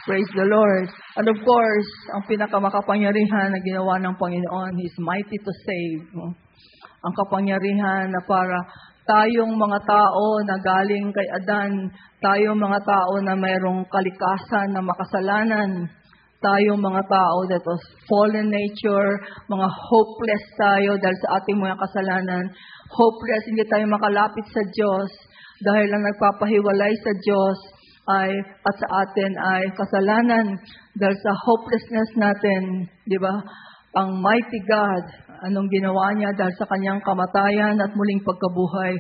Praise the Lord. And of course, ang pinakamakapangyarihan na ginawa ng Panginoon, He is mighty to save. Ang kapangyarihan na para tayong mga tao na galing kay Adan, tayong mga tao na mayroong kalikasan na makasalanan, tayong mga tao that was fallen nature, mga hopeless tayo dahil sa ating mga kasalanan. Hopeless, hindi tayo makalapit sa Diyos dahil lang nagpapahiwalay sa Diyos at sa atin ay kasalanan dahil sa hopelessness natin, di ba? Ang mighty God, anong ginawa niya dahil sa kanyang kamatayan at muling pagkabuhay,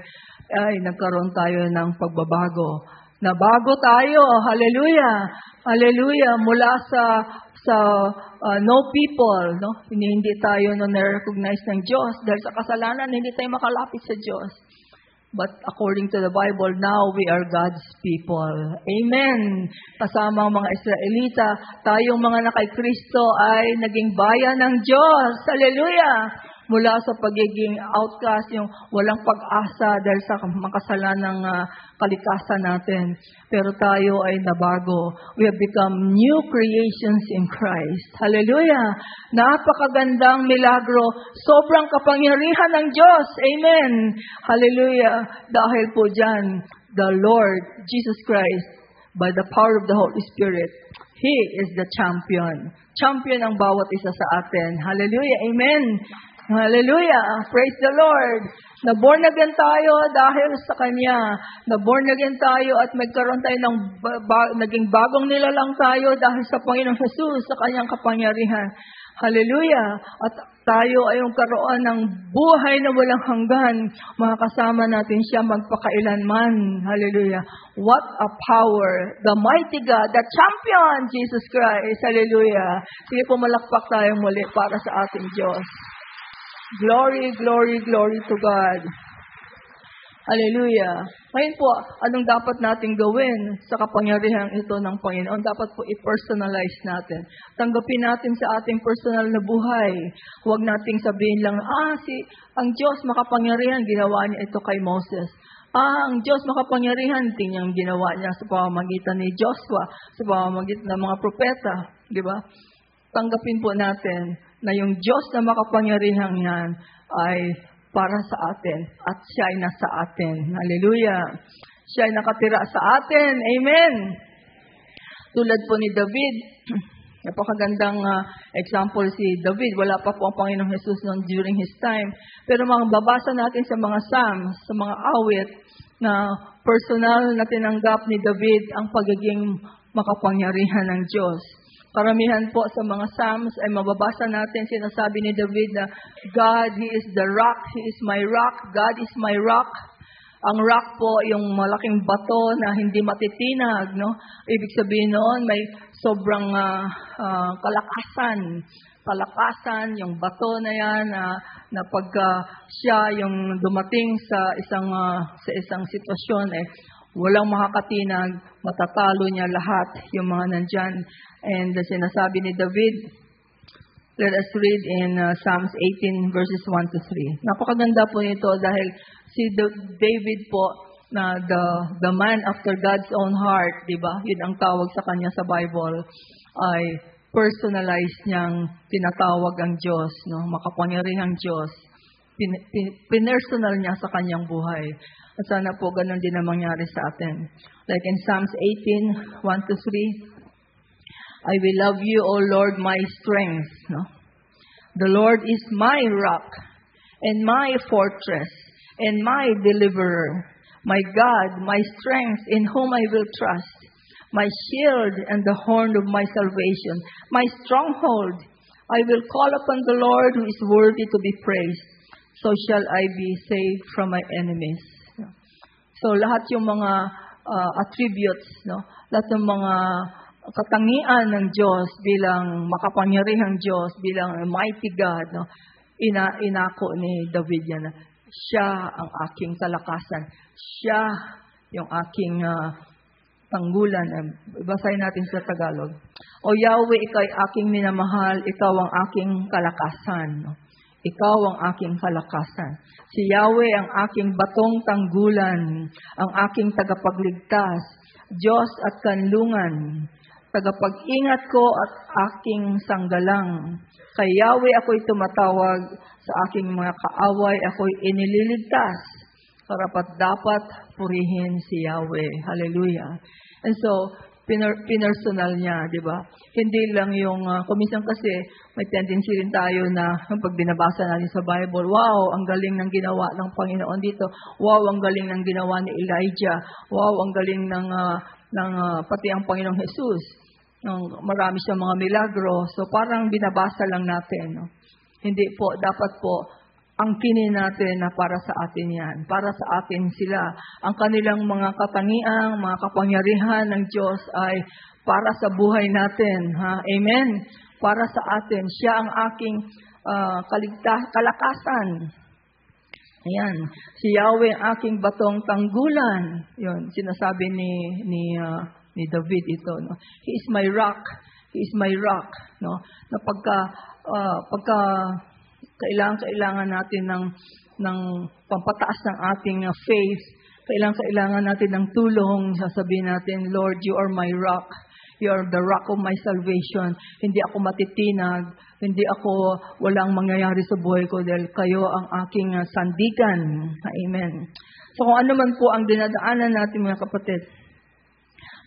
ay nagkaroon tayo ng pagbabago. Nabago tayo, hallelujah, hallelujah, mula sa no people, no? Hindi tayo na-recognize ng Diyos dahil sa kasalanan, hindi tayo makalapit sa Diyos. But according to the Bible, now we are God's people. Amen. Kasama ang mga Israelita, tayong mga nakay Kristo ay naging bayan ng Diyos. Hallelujah. mula sa pagiging outcast, yung walang pag-asa dahil sa makasalanang kalikasan natin. Pero tayo ay nabago. We have become new creations in Christ. Hallelujah! Napakagandang milagro. Sobrang kapangyarihan ng Diyos. Amen! Hallelujah! Dahil po dyan, the Lord Jesus Christ, by the power of the Holy Spirit, He is the champion. Champion ang bawat isa sa atin. Hallelujah! Amen! Hallelujah! Praise the Lord! Na-born again tayo dahil sa Kanya. Na-born again tayo at magkaroon tayo ng naging bagong nilalang tayo dahil sa Panginoong Jesus, sa Kanyang kapangyarihan. Hallelujah! At tayo ay yung karoon ng buhay na walang hanggan. Makakasama natin siya magpakailanman. Hallelujah! What a power! The mighty God, the champion, Jesus Christ. Hallelujah! Sige po, malakpak tayo muli para sa ating Diyos. Glory, glory, glory to God. Hallelujah. Ngayon po, anong dapat natin gawin sa kapangyarihan ito ng Panginoon? Dapat po i-personalize natin. Tanggapin natin sa ating personal na buhay. Huwag nating sabihin lang, ang Diyos makapangyarihan, ginawa niya ito kay Moses. Ang Diyos makapangyarihan, tingnan ginawa niya sa pamamagitan ni Joshua, sa pamamagitan ng mga propeta. Di ba? Tanggapin po natin na yung Diyos na makapangyarihan yan ay para sa atin at siya ay nasa atin. Hallelujah! Siya ay nakatira sa atin. Amen! Tulad po ni David, napakagandang example si David. Wala pa po ang Panginoong Jesus noon during his time. Pero babasa natin sa mga Psalms, sa mga awit, na personal na tinanggap ni David ang pagiging makapangyarihan ng Diyos. Karamihan po sa mga Psalms ay mababasa natin, sinasabi ni David na, God, He is the rock, He is my rock, God is my rock. Ang rock po, yung malaking bato na hindi matitinag, no? Ibig sabihin noon, may sobrang kalakasan, yung bato na yan, na pagka siya yung dumating sa isang sitwasyon, walang makakatinag, matatalo niya lahat yung mga nandyan. And sinasabi ni David, let us read in Psalms 18 verses 1 to 3. Napakaganda po nito dahil si David po na the man after God's own heart, di ba? Yun ang tawag sa kanya sa Bible, ay personalized niyang tinatawag ang Diyos, no? Makapangyarihang Diyos. Pinersonal niya sa kanyang buhay. At sana po ganun din ang mangyari sa atin. Like in Psalms 18, 1 to 3, I will love you, O Lord, my strength. No? The Lord is my rock and my fortress and my deliverer, my God, my strength in whom I will trust, my shield and the horn of my salvation, my stronghold. I will call upon the Lord who is worthy to be praised. So shall I be saved from my enemies. So lahat yung mga attributes, no? Lahat ng mga katangian ng Diyos bilang makapangyarihang Diyos, bilang mighty God, no? Inako ni David yan. Siya ang aking kalakasan. Siya yung aking tanggulan. Basahin natin sa Tagalog. O Yahweh, ikaw ay aking minamahal, ikaw ang aking kalakasan. No? Ikaw ang aking kalakasan. Si Yahweh ang aking batong tanggulan, ang aking tagapagligtas, Diyos at kanlungan, tagapag-ingat ko at aking sanggalang. Kay Yahweh ako'y tumatawag, sa aking mga kaaway ako'y inililigtas. Karapat-dapat purihin si Yahweh. Hallelujah. And so, pinersonal niya, di ba? Hindi lang yung, kuminsan kasi may tendency rin tayo na pag binabasa natin sa Bible, wow, ang galing ng ginawa ng Panginoon dito. Wow, ang galing ng ginawa ni Elijah. Wow, ang galing ng pati ang Panginoong Jesus. Marami siyang mga milagro. So parang binabasa lang natin. No? Hindi po, dapat po, angkinin natin na para sa atin yan. Para sa atin sila. Ang kanilang mga katangiang, mga kapangyarihan ng Diyos ay para sa buhay natin. Ha? Amen? Para sa atin. Siya ang aking kalakasan. Ayan. Si Yahweh ang aking batong tanggulan. Yun, sinasabi ni David ito. No? He is my rock. He is my rock. No? Na pagka Kailangan natin ng pampataas ng ating faith. Kailangan natin ng tulong. Sasabihin natin, Lord, you are my rock. You are the rock of my salvation. Hindi ako matitinag. Hindi ako walang mangyayari sa buhay ko dahil kayo ang aking sandigan. Amen. So kung ano man po ang dinadaanan natin mga kapatid,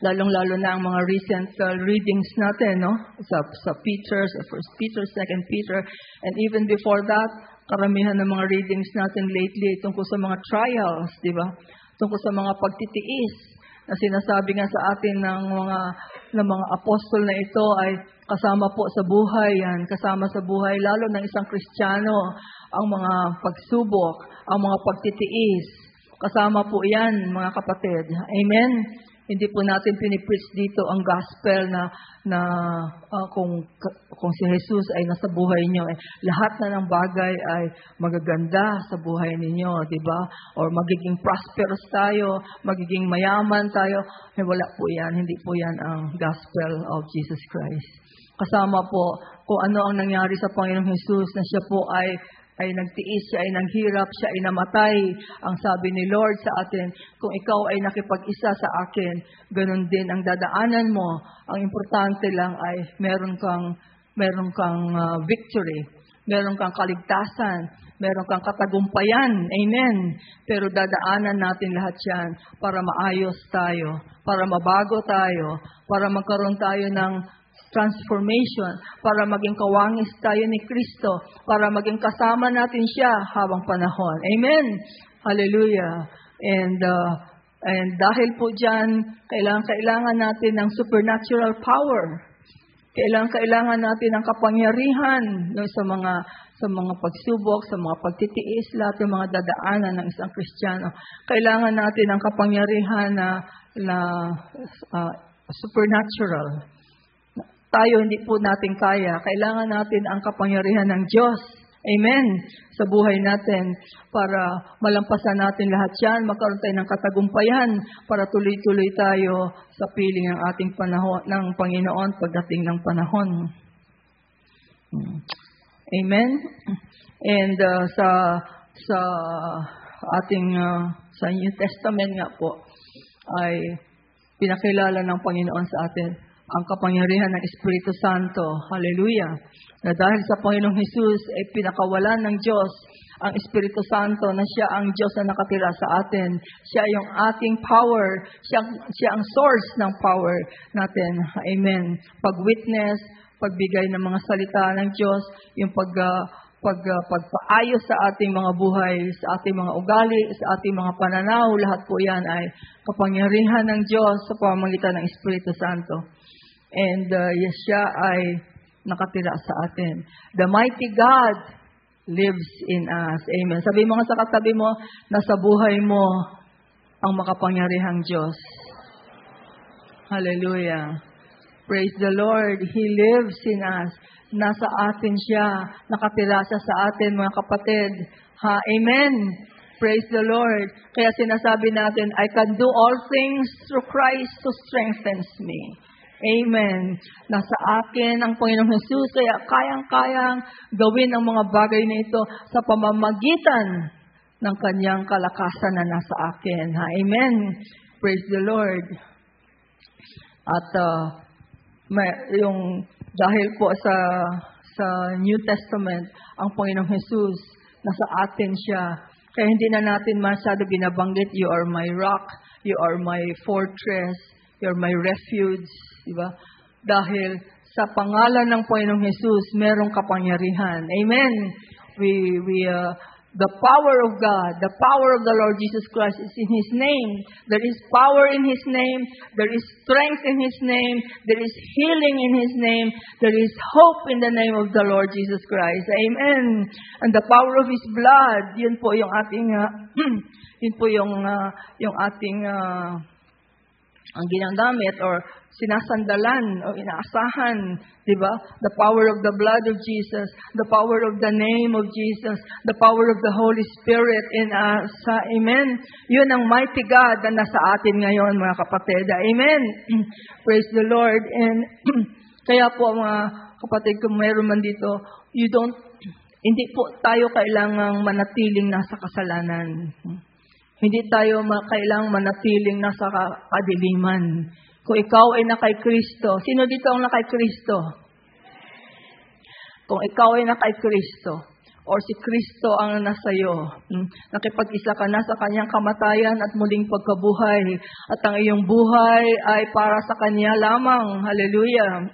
lalong-lalo na ang mga recent readings natin, no? Sa Peter, sa 1 Peter, 2 Peter, and even before that, karamihan ng mga readings natin lately tungkol sa mga trials, di ba? Tungkol sa mga pagtitiis na sinasabi nga sa atin ng mga apostol na ito ay kasama po sa buhay yan, kasama sa buhay lalo ng isang Kristiyano ang mga pagsubok, ang mga pagtitiis. Kasama po yan, mga kapatid. Amen. Hindi po natin pinipreach dito ang gospel na kung si Jesus ay nasa buhay niyo, lahat na ng bagay ay magaganda sa buhay ninyo, di ba? Or magiging prosperous tayo, magiging mayaman tayo. Wala po yan. Hindi po yan ang gospel of Jesus Christ. Kasama po kung ano ang nangyari sa Panginoong Jesus na siya po ay nagtiis, siya ay nanghirap, siya ay namatay. Ang sabi ni Lord sa atin, kung ikaw ay nakipag-isa sa akin, ganun din ang dadaanan mo. Ang importante lang ay meron kang victory, meron kang kaligtasan, meron kang katagumpayan. Amen. Pero dadaanan natin lahat yan para maayos tayo, para mabago tayo, para magkaroon tayo ng transformation, para maging kawangis tayo ni Kristo, para maging kasama natin siya habang panahon. Amen. Hallelujah. And dahil po dyan, kailangan natin ng supernatural power. Kailangan natin ng kapangyarihan sa mga pagsubok, sa mga pagtitiis, lahat ng mga dadaanan ng isang Kristiyano. Kailangan natin ng kapangyarihan na supernatural. Tayo hindi po natin kaya. Kailangan natin ang kapangyarihan ng Diyos. Amen. Sa buhay natin para malampasan natin lahat yan, magkaroon tayo ng katagumpayan para tuloy-tuloy tayo sa piling ng ating panahon ng Panginoon pagdating ng panahon. Amen. And sa ating sa New Testament nga po ay pinakilala ng Panginoon sa atin ang kapangyarihan ng Espiritu Santo. Hallelujah. Na dahil sa Panginoong Jesus ay pinakawalan ng Diyos ang Espiritu Santo na siya ang Diyos na nakatira sa atin. Siya yung ating power. Siya ang source ng power natin. Amen. Pag-witness, pagbigay ng mga salita ng Diyos, yung pagpaayos sa ating mga buhay, sa ating mga ugali, sa ating mga pananaw, lahat po yan ay kapangyarihan ng Diyos sa pamamagitan ng Espiritu Santo. And siya ay nakatira sa atin. The mighty God lives in us. Amen. Sabi mo nga sa katabi mo, nasa buhay mo ang makapangyarihang Diyos. Hallelujah. Praise the Lord. He lives in us. Nasa atin siya. Nakatira siya sa atin, mga kapatid. Amen. Praise the Lord. Kaya sinasabi natin, I can do all things through Christ who strengthens me. Amen. Nasa akin ang Panginoong Jesus, kaya kayang-kayang gawin ang mga bagay na ito sa pamamagitan ng kanyang kalakasan na nasa akin. Amen. Praise the Lord. At dahil po sa New Testament, ang Panginoong Jesus, nasa atin siya. Kaya hindi na natin masyado binabanggit, you are my rock, you are my fortress, you are my refuge, diba? Dahil sa pangalan ng Panginoong Jesus, merong kapangyarihan. Amen. The power of God, the power of the Lord Jesus Christ is in His name. There is power in His name. There is strength in His name. There is healing in His name. There is hope in the name of the Lord Jesus Christ. Amen. And the power of His blood, yun po yung ating, ang ginagamit or sinasandalan o inaasahan, di ba? The power of the blood of Jesus, the power of the name of Jesus, the power of the Holy Spirit in us. Amen. Yun ang mighty God na nasa atin ngayon, mga kapatid. Amen. Praise the Lord. And kaya po, mga kapatid, kung mayroon man dito, Hindi po tayo kailangang manatiling nasa kasalanan. Hindi tayo kailangang manatiling nasa kadiliman. Kung ikaw ay na kay Kristo, sino dito ang na kay Kristo? Kung ikaw ay na kay Kristo, or si Kristo ang nasa iyo, nakipag-isa ka na sa kanyang kamatayan at muling pagkabuhay, at ang iyong buhay ay para sa kanya lamang. Hallelujah.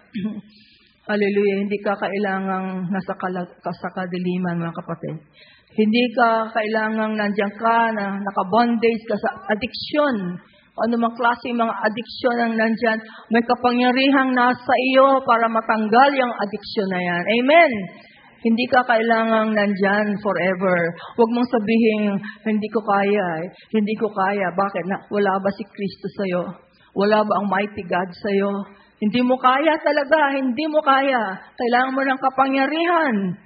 Hallelujah. Hindi ka kailangang nasa kadiliman, mga kapatid. Hindi ka kailangang nandiyan ka na nakabondage ka sa addiction. Ano mang klase mga addiction ang nandyan, may kapangyarihang nasa iyo para matanggal yung addiction na yan. Amen. Hindi ka kailangang nandyan forever. Huwag mong sabihin, hindi ko kaya. Hindi ko kaya. Bakit? Wala ba si Kristo sa'yo? Wala ba ang mighty God sa'yo? Hindi mo kaya talaga. Hindi mo kaya. Kailangan mo ng kapangyarihan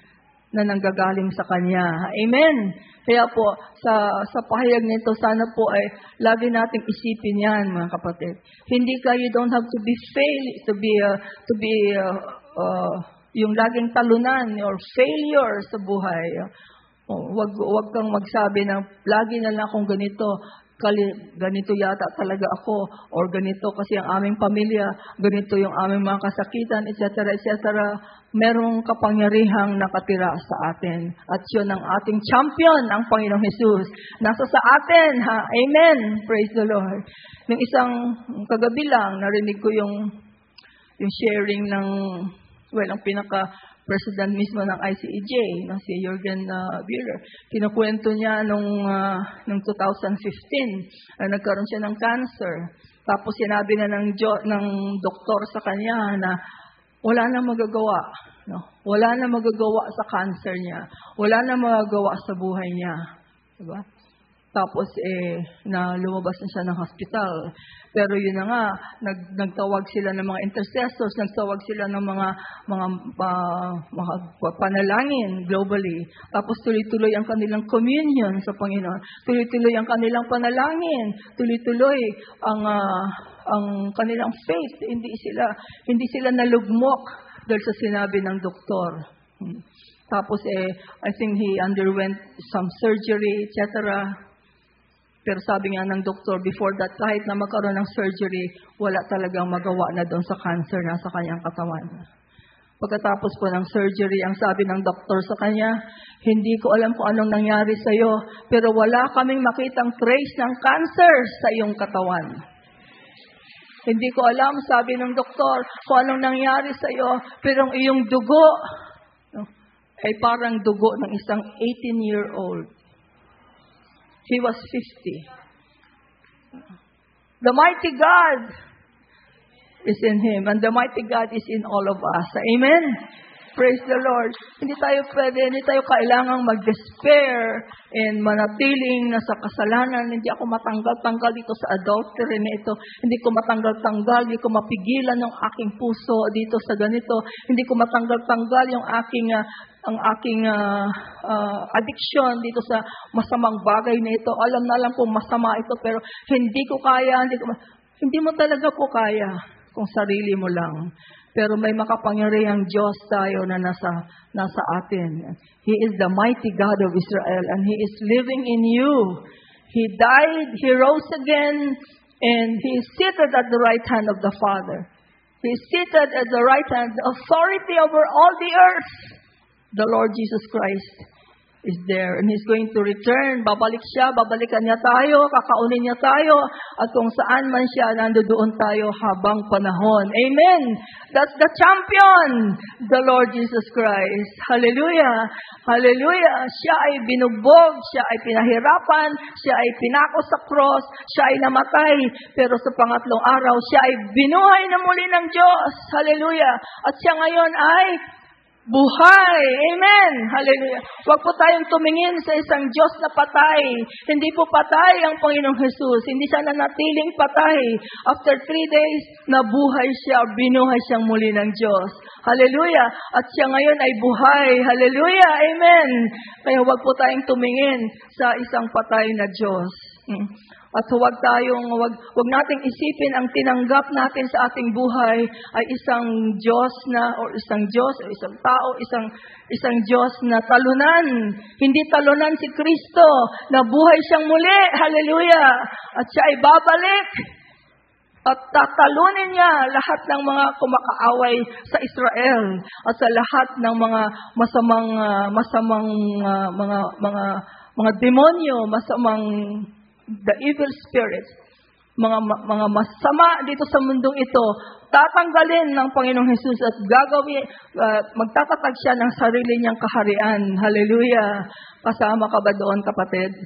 na nanggagaling sa Kanya. Amen. Kaya po, sa pahayag nito, sana po ay lagi nating isipin yan, mga kapatid. Hindi ka, you don't have to be yung laging talunan or failure sa buhay. Wag kang magsabi na lagi na lang akong ganito yata talaga ako, or ganito kasi ang aming pamilya, ganito yung aming mga kasakitan, etc., etc. Merong kapangyarihang nakatira sa atin. At yun ang ating champion, ang Panginoong Jesus. Nasa sa atin, ha? Amen. Praise the Lord. Yung isang kagabi lang, narinig ko yung sharing ng, ang pinaka-president mismo ng ICEJ, si Jurgen Bieler. Kinukwento niya nung 2015, nagkaroon siya ng cancer. Tapos sinabi na ng doktor sa kanya na wala na magagawa. No? Wala na magagawa sa cancer niya. Wala na magagawa sa buhay niya. Diba? Tapos, na lumabas na siya ng hospital. Pero yun na nga, nagtawag sila ng mga intercessors, nagtawag sila ng mga panalangin globally. Tapos tuloy-tuloy ang kanilang communion sa Panginoon. Tuloy-tuloy ang kanilang panalangin. Tuloy-tuloy ang kanilang faith. Hindi sila nalugmok dahil sa sinabi ng doktor. Tapos, I think he underwent some surgery, etc. Pero sabi nga ng doktor, before that, kahit na magkaroon ng surgery, wala talagang magawa na doon sa cancer na sa kanyang katawan. Pagkatapos po ng surgery, ang sabi ng doktor sa kanya, hindi ko alam kung anong nangyari sa iyo, pero wala kaming makitang trace ng cancer sa iyong katawan. Hindi ko alam, sabi ng doktor, kung anong nangyari sa iyo, pero ang iyong dugo ay parang dugo ng isang 18-year-old. He was 50. The mighty God is in him, and the mighty God is in all of us. Amen? Praise the Lord. Hindi tayo kailangang mag-despair and manatiling na sa kasalanan. Hindi ako matanggal-tanggal dito sa adultery na ito. Hindi ko matanggal-tanggal, hindi ko mapigilan ng aking puso dito sa ganito. Hindi ko matanggal-tanggal yung aking addiction dito sa masamang bagay na ito. Alam kong masama ito, pero hindi ko kaya. Hindi mo talaga po kaya kung sarili mo lang. Pero may makapangyarihang Diyos tayo na nasa atin. He is the mighty God of Israel, and He is living in you. He died, He rose again, and He is seated at the right hand of the Father. He is seated at the right hand, the authority over all the earth. The Lord Jesus Christ is there, and He's going to return. Babalik siya, babalikan niya tayo, kakaunin niya tayo, at kung saan man siya, nandoon tayo habang panahon. Amen! That's the champion, the Lord Jesus Christ. Hallelujah! Hallelujah! Siya ay binugbog, siya ay pinahirapan, siya ay pinako sa cross, siya ay namatay, pero sa pangatlong araw, siya ay binuhay na muli ng Diyos. Hallelujah! At siya ngayon ay buhay. Amen. Hallelujah. Huwag po tayong tumingin sa isang Diyos na patay. Hindi po patay ang Panginoong Jesus. Hindi siya nanatiling patay. After 3 days, nabuhay siya, binuhay siyang muli ng Diyos. Hallelujah. At siya ngayon ay buhay. Hallelujah. Amen. Kaya huwag po tayong tumingin sa isang patay na Diyos. At huwag nating isipin ang tinanggap natin sa ating buhay ay isang Diyos o isang tao, isang Diyos na talunan. Hindi talunan si Kristo na buhay siyang muli. Hallelujah. At siya ay babalik. At tatalunin niya lahat ng mga kumakaaway sa Israel at sa lahat ng mga mga demonyo, the evil spirits, mga masama dito sa mundong ito, tatanggalin ng Panginoong Hesus at magtatatag siya ng sarili niyang kaharian. Hallelujah. Kasama ka ba doon, kapatid?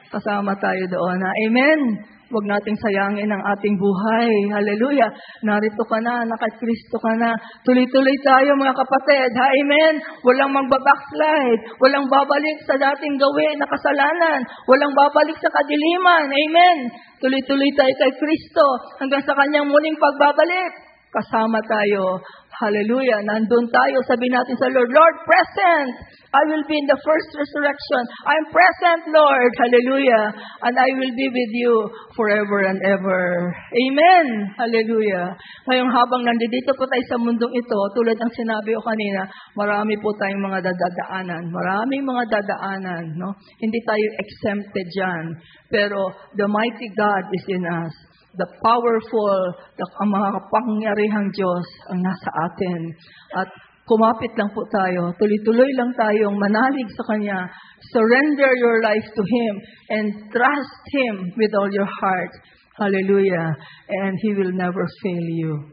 Kasama tayo doon. Amen. Huwag nating sayangin ang ating buhay. Hallelujah. Narito ka na, naka-Kristo ka na. Tuloy-tuloy tayo mga kapatid. Amen. Walang magbabackslide. Walang babalik sa dating gawin na kasalanan. Walang babalik sa kadiliman. Amen. Tuloy-tuloy tayo kay Kristo hanggang sa kanyang muling pagbabalik. Kasama tayo. Hallelujah. Nandun tayo. Sabi natin sa Lord, Lord, present. I will be in the first resurrection. I'm present, Lord. Hallelujah. And I will be with you forever and ever. Amen. Hallelujah. Ngayong habang nandito po tayo sa mundong ito, tulad ng sinabi ko kanina, marami po tayong mga dadaanan. Maraming mga dadaanan. No? Hindi tayo exempted dyan. Pero the mighty God is in us. The powerful, ang mga kapangyarihang Diyos ang nasa atin. At kumapit lang po tayo. Tuloy-tuloy lang tayong manalig sa Kanya. Surrender your life to Him and trust Him with all your heart. Hallelujah. And He will never fail you.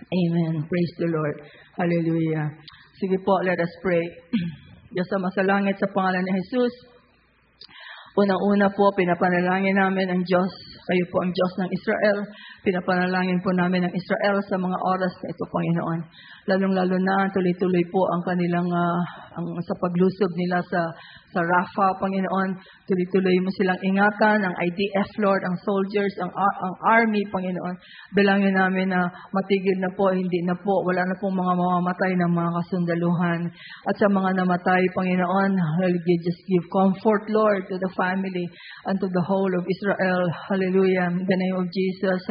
Amen. Praise the Lord. Hallelujah. Sige po, let us pray. Diyos sa masalangit sa pangalan ni Jesus. Unang-una po, pinapanalangin namin ang Diyos. Kayo po ang Diyos ng Israel. Pinapanalangin po namin ang Israel sa mga oras na ito, Panginoon. Lalong-lalo na, tuloy-tuloy po ang kanilang sa paglusob nila sa Rafah, Panginoon. Tuloy-tuloy mo silang ingatan, ang IDF, Lord, ang soldiers, ang army, Panginoon. Dalangin namin na matigil na po, hindi na po, wala na pong mga mamamatay ng mga kasundaluhan. At sa mga namatay, Panginoon, just give comfort, Lord, to the family and to the whole of Israel. Hallelujah. In the name of Jesus,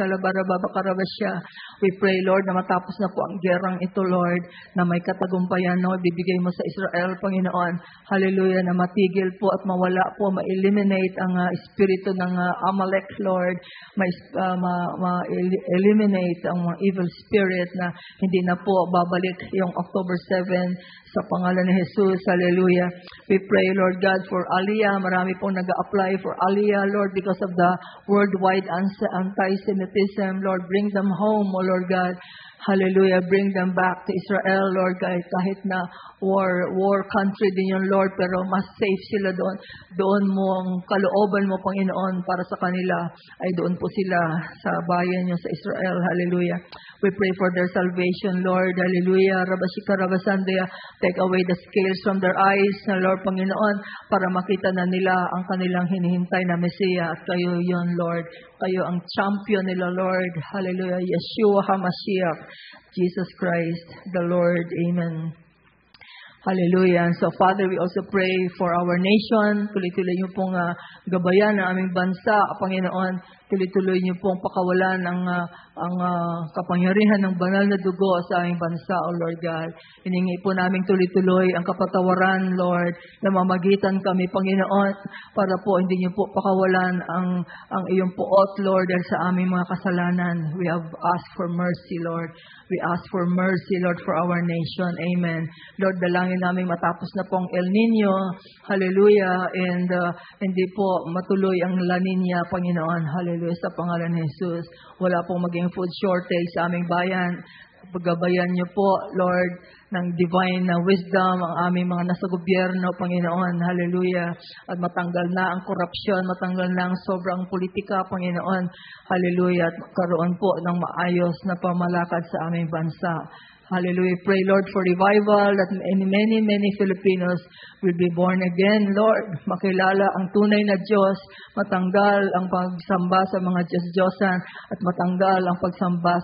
we pray, Lord, na matapos na po ang gerang ito, Lord, na may katagumpayan, no, bibigay mo sa Israel, Panginoon. Hallelujah, na matigil po at mawala po, ma-eliminate ang espiritu ng Amalek, Lord, ma-eliminate ang mga evil spirit na hindi na po babalik yung October 7 sa pangalan ni Jesus. Hallelujah. We pray, Lord God, for Aliyah. Marami pong nag-a-apply for Aliyah, Lord, because of the worldwide anti-Semitism. Lord, bring them home, O Lord God. Hallelujah. Bring them back to Israel, Lord God. Kahit na war country din yung Lord, pero mas safe sila doon. Doon mo ang kalooban mo, Panginoon, para sa kanila ay doon po sila sa bayan niyo sa Israel. Hallelujah. We pray for their salvation, Lord. Hallelujah. Rabashika Rabasandaya. Take away the scales from their eyes, na Lord, Panginoon, para makita na nila ang kanilang hinihintay na Mesiya. At kayo yun, Lord. Kayo ang champion nila, Lord. Hallelujah. Yeshua HaMashiach. Jesus Christ, the Lord. Amen. Hallelujah. And so, Father, we also pray for our nation. Tuloy-tuloy niyo pong gabayan ng aming bansa, Panginoon. Tuloy-tuloy niyo pong pakawalan ang kapangyarihan ng banal na dugo sa aming bansa, O Lord God. Hiningi po namin tuloy-tuloy ang kapatawaran, Lord, na mamagitan kami, Panginoon, para po hindi niyo po pakawalan ang iyong puot, Lord, dahil sa aming mga kasalanan. We have asked for mercy, Lord. We ask for mercy, Lord, for our nation. Amen. Lord, dalangin namin matapos na po ang El Nino. Hallelujah. And hindi po matuloy ang La Nina, Panginoon. Hallelujah. Sa pangalan ni Jesus. Wala pong maging food shortage sa aming bayan. Paggabayan niyo po, Lord, ng divine na wisdom ang aming mga nasa gobyerno, Panginoon. Hallelujah. At matanggal na ang korupsyon, matanggal na ang sobrang politika, Panginoon. Hallelujah. At magkaroon po ng maayos na pamalakad sa aming bansa. Hallelujah. Pray, Lord, for revival that many Filipinos will be born again, Lord. Makilala ang tunay na Diyos, matanggal ang pagsamba sa mga Diyos-Diyosan at matanggal ang pagsamba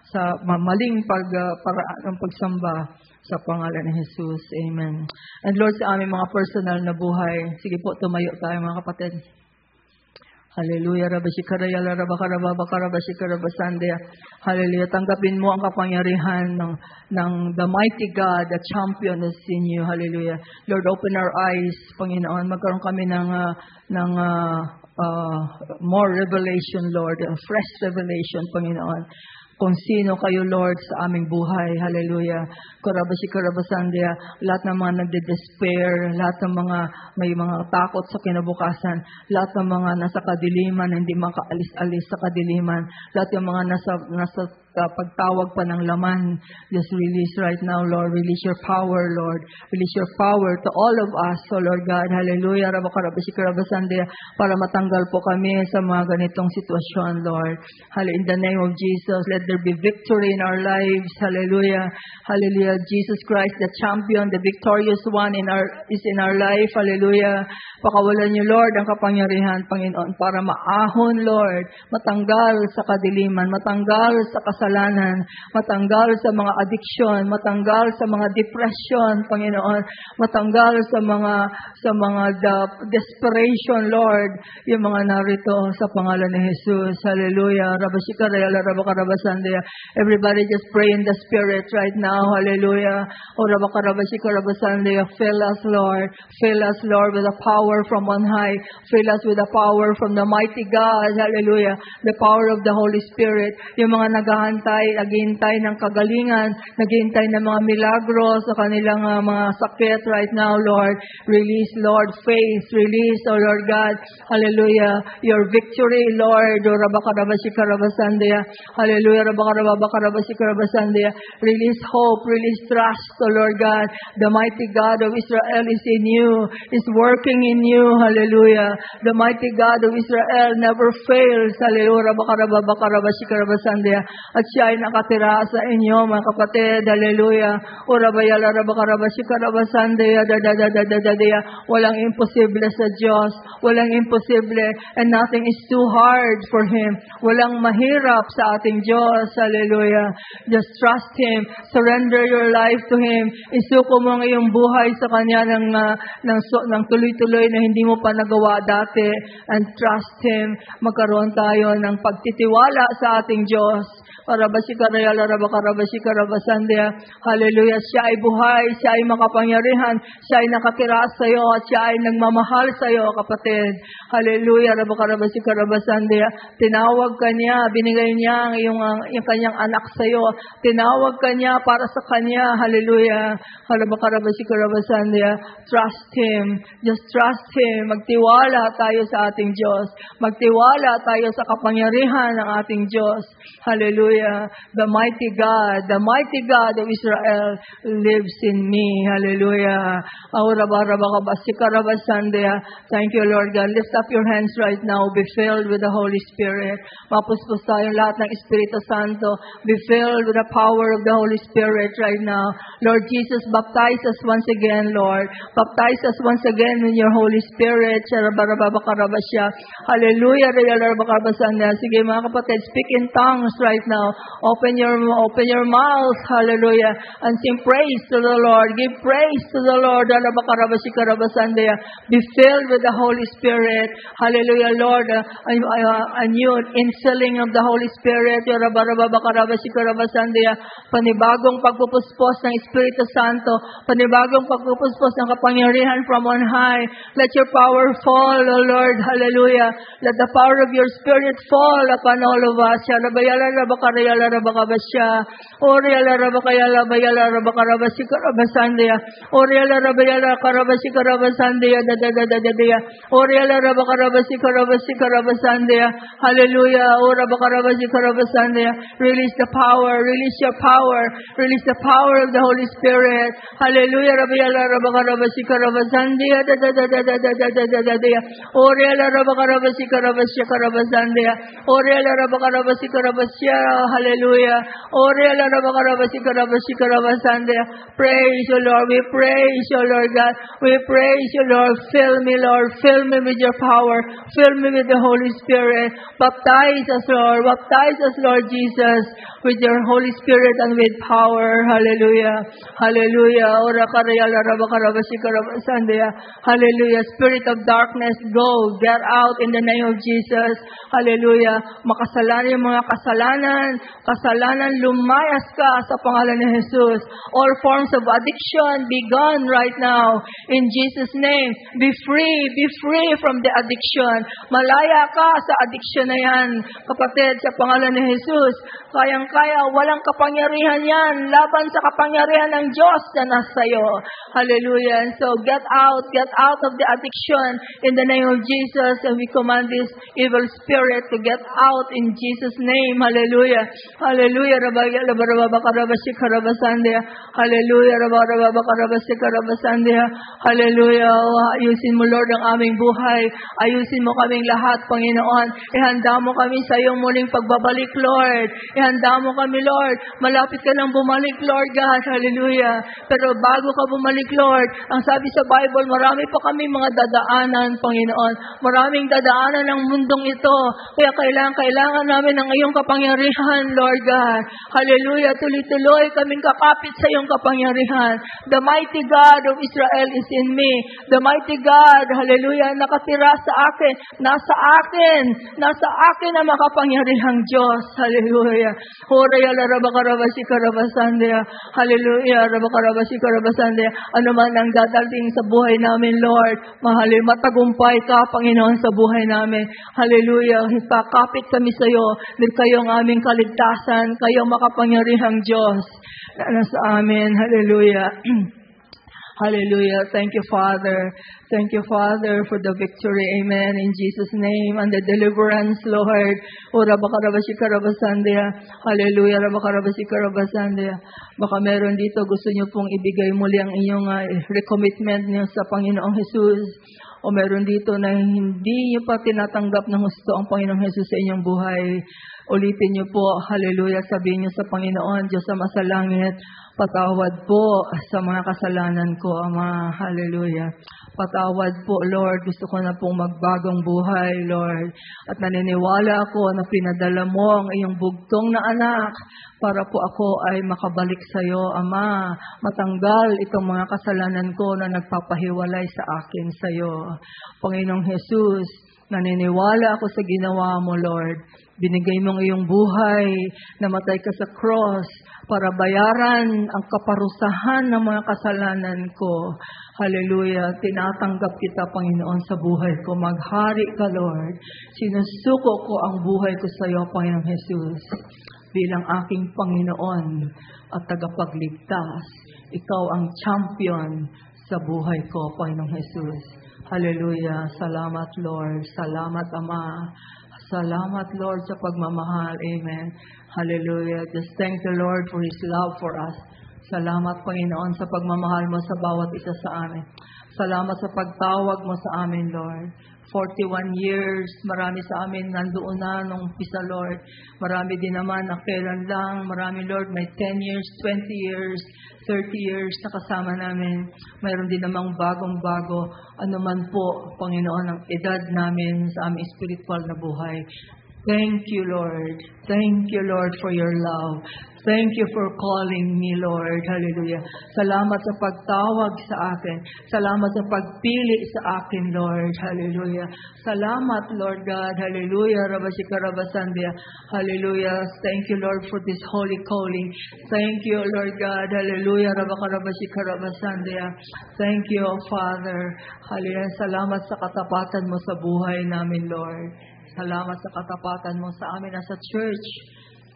sa maling paraan ng pagsamba sa pangalan ni Jesus. Amen. And Lord, sa aming mga personal na buhay, sige po, tumayo tayo mga kapatid. Hallelujah. Rabashikaraya, Rabakaraba, Bakarabashikarabasandaya. Hallelujah. Tanggapin mo ang kapangyarihan ng the mighty God, the champion is in you. Hallelujah. Lord, open our eyes, Panginoon. Magkaroon kami ng more revelation, Lord. Fresh revelation, Panginoon. Kung sino kayo, Lord, sa aming buhay. Hallelujah. Karabasandaya, lahat ng mga nagde-despair, lahat ng mga may mga takot sa kinabukasan, lahat ng mga nasa kadiliman, hindi makaalis-alis sa kadiliman, lahat ng mga nasa pagtawag pa ng laman, just release right now, Lord. Release your power, Lord. Release your power to all of us, oh Lord God. Hallelujah. Rabakarabasandaya, para matanggal po kami sa mga ganitong sitwasyon, Lord. Hallelujah. In the name of Jesus, let there be victory in our lives. Hallelujah. Hallelujah. Jesus Christ, the champion, the victorious one is in our life. Hallelujah. Pakawalan niyo, Lord, ang kapangyarihan, Panginoon, para maahon, Lord, matanggal sa kadiliman, matanggal sa kasalanan, matanggal sa mga addiction, matanggal sa mga depression, Panginoon, matanggal sa mga desperation, Lord, yung mga narito sa pangalan ni Jesus. Hallelujah. Rabashikaraya, Rabakarabasandaya. Everybody just pray in the Spirit right now. Hallelujah. O Rabakarabashikarabasandaya. Fill us, Lord. Fill us, Lord, with the power from on high. Fill us with the power from the mighty God. Hallelujah. The power of the Holy Spirit. Yung mga naghihintay ng kagalingan, naghihintay ng mga milagro sa kanilang mga sakit right now, Lord. Release, Lord, faith. Release, O Lord God. Hallelujah. Your victory, Lord. O Rabakarabashikarabasandaya. Hallelujah. Rabakarabashikarabasandaya. Release hope. Release trust, O Lord God. The mighty God of Israel is in you. Is working in you. Hallelujah. The mighty God of Israel never fails. Hallelujah. Rabakarabashikarabasandaya. At siya ay nakatira sa inyo, mga kapatid. Hallelujah. Urabayala, Rabakarabashikarabasandaya. Walang imposible sa Diyos. Walang imposible. And nothing is too hard for Him. Walang mahirap sa ating Diyos. Hallelujah. Just trust Him. Surrender your life to Him. Isuko mo ang iyong buhay sa Kanya ng tuloy-tuloy na hindi mo pa nagawa dati. And trust Him. Magkaroon tayo ng pagtitiwala sa ating Diyos. Hallelujah. Siya ay buhay. Siya ay makapangyarihan. Siya ay nakatira sa iyo. At siya ay nagmamahal sa iyo, kapatid. Hallelujah. Tinawag ka niya. Binigay niya yung kanyang anak sa iyo. Tinawag ka niya para sa kanya. Hallelujah. Trust Him. Just trust Him. Magtiwala tayo sa ating Diyos. Magtiwala tayo sa kapangyarihan ng ating Diyos. Hallelujah. The mighty God of Israel lives in me. Hallelujah. Thank you, Lord God. Lift up your hands right now. Be filled with the Holy Spirit. Mapuspos tayong lahat ng Espiritu Santo. Be filled with the power of the Holy Spirit right now. Lord Jesus, baptize us once again, Lord. Baptize us once again with your Holy Spirit. Hallelujah. Sige mga kapatid, speak in tongues right now. Open your mouth. Hallelujah. And sing praise to the Lord. Give praise to the Lord. Be filled with the Holy Spirit. Hallelujah, Lord. A new infilling of the Holy Spirit. Panibagong pagpupuspos ng Espiritu Santo. Panibagong pagpupuspos ng kapangyarihan from on high. Let your power fall, O Lord. Hallelujah. Let the power of your Spirit fall upon all of us. Hallelujah. Release the power. Release your power. Release the power of the Holy Spirit. Hallelujah. Hallelujah. Praise you, Lord. We praise you, Lord God. We praise you, Lord. Fill me, Lord. Fill me with your power. Fill me with the Holy Spirit. Baptize us, Lord. Baptize us, Lord Jesus, with your Holy Spirit and with power. Hallelujah. Hallelujah. Hallelujah. Spirit of darkness, go. Get out in the name of Jesus. Hallelujah. Makasalanan yung mga kasalanan, lumayas ka sa pangalan ni Jesus. All forms of addiction, be gone right now. In Jesus' name, be free from the addiction. Malaya ka sa addiction na yan. Kapatid, sa pangalan ni Jesus, kayang-kaya, walang kapangyarihan yan, laban sa kapangyarihan ng Diyos na nasa iyo. Hallelujah. And so, get out of the addiction in the name of Jesus, and we command this evil spirit to get out in Jesus' name. Hallelujah. Hallelujah. Hallelujah. Hallelujah. Ayusin mo, Lord, ang aming buhay. Ayusin mo kaming lahat, Panginoon. Ihanda mo kami sa iyong muling pagbabalik, Lord. Ihanda mo kami, Lord. Malapit ka nang bumalik, Lord God. Hallelujah. Pero bago ka bumalik, Lord, ang sabi sa Bible, marami pa kami mga dadaanan, Panginoon. Maraming dadaanan ng mundong ito. Kaya kailangan namin ng iyong kapangyarihan, Lord God. Hallelujah. Tuloy-tuloy kaming kakapit sa iyong kapangyarihan. The mighty God of Israel is in me. The mighty God, hallelujah, nakatira sa akin. Nasa akin ang makapangyarihang Diyos. Hallelujah. Hallelujah. Ano man ang dadating sa buhay namin, Lord, mahalin, matagumpay ka, Panginoon, sa buhay namin. Hallelujah. Kakapit kami sa iyo. Kayo ang aming kaligtasan. Kayo ang makapangyarihang Diyos na sa amin. Hallelujah. Hallelujah. Thank you, Father. Thank you, Father, for the victory. Amen. In Jesus' name. And the deliverance, Lord. Hallelujah. Baka meron dito, gusto niyo pong ibigay muli ang inyong recommitment niyo sa Panginoong Jesus. O meron dito na hindi niyo pa tinatanggap ng gusto ang Panginoong Jesus sa inyong buhay. Ulitin niyo po, hallelujah, sabihin niyo sa Panginoon, Diyos sa masalangit, patawad po sa mga kasalanan ko, Ama, hallelujah. Patawad po, Lord, gusto ko na pong magbagong buhay, Lord. At naniniwala ako na pinadala mo ang iyong bugtong na anak para po ako ay makabalik sa iyo, Ama. Matanggal itong mga kasalanan ko na nagpapahiwalay sa akin sa iyo. Panginoong Jesus, naniniwala ako sa ginawa mo, Lord. Binigay mo ang iyong buhay, namatay ka sa cross para bayaran ang kaparusahan ng mga kasalanan ko. Hallelujah. Tinatanggap kita, Panginoon, sa buhay ko. Maghari ka, Lord. Sinusuko ko ang buhay ko sa iyo, Panginoong Jesus, bilang aking Panginoon at tagapagligtas. Ikaw ang champion sa buhay ko, Panginoong Jesus. Hallelujah. Salamat, Lord. Salamat, Ama. Salamat, Lord, sa pagmamahal. Amen. Hallelujah. Just thank the Lord for His love for us. Salamat, Panginoon, sa pagmamahal mo sa bawat isa sa amin. Salamat sa pagtawag mo sa amin, Lord. 41 years, marami sa amin nandoon na nung umpisa, Lord. Marami din naman na kailan lang. Marami, Lord, may 10 years, 20 years, 30 years na kasama namin. Mayroon din namang bagong-bago. Ano man po, Panginoon, ang edad namin sa aming spiritual na buhay. Thank you, Lord. Thank you, Lord, for your love. Thank you for calling me, Lord. Hallelujah. Salamat sa pagtawag sa akin. Salamat sa pagpili sa akin, Lord. Hallelujah. Salamat, Lord God. Hallelujah. Rabashikarabasandia. Hallelujah. Thank you, Lord, for this holy calling. Thank you, Lord God. Hallelujah. Rabakarabashikarabasandia. Thank you, Father. Hallelujah. Salamat sa katapatan mo sa buhay namin, Lord. Salamat sa katapatan mo sa amin as a church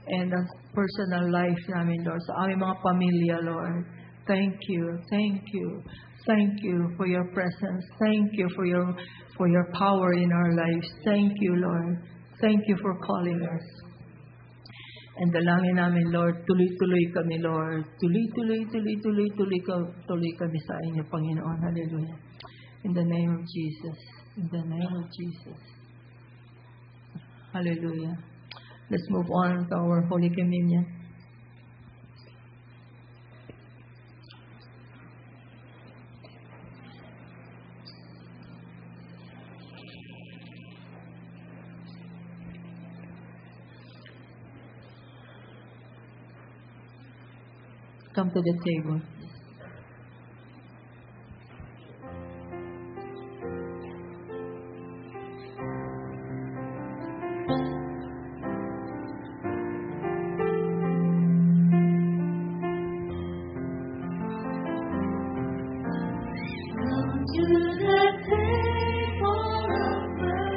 and ang personal life namin, Lord, sa aming mga pamilya, Lord. Thank you. Thank you. Thank you for your presence. Thank you for your power in our lives. Thank you, Lord. Thank you for calling us. And dalangin namin, Lord, tuloy-tuloy kami, Lord. Tuloy kami sa inyo, Panginoon. Hallelujah. In the name of Jesus. In the name of Jesus. Hallelujah. Let's move on to our Holy Communion. Come to the table. Come to the table of mercy,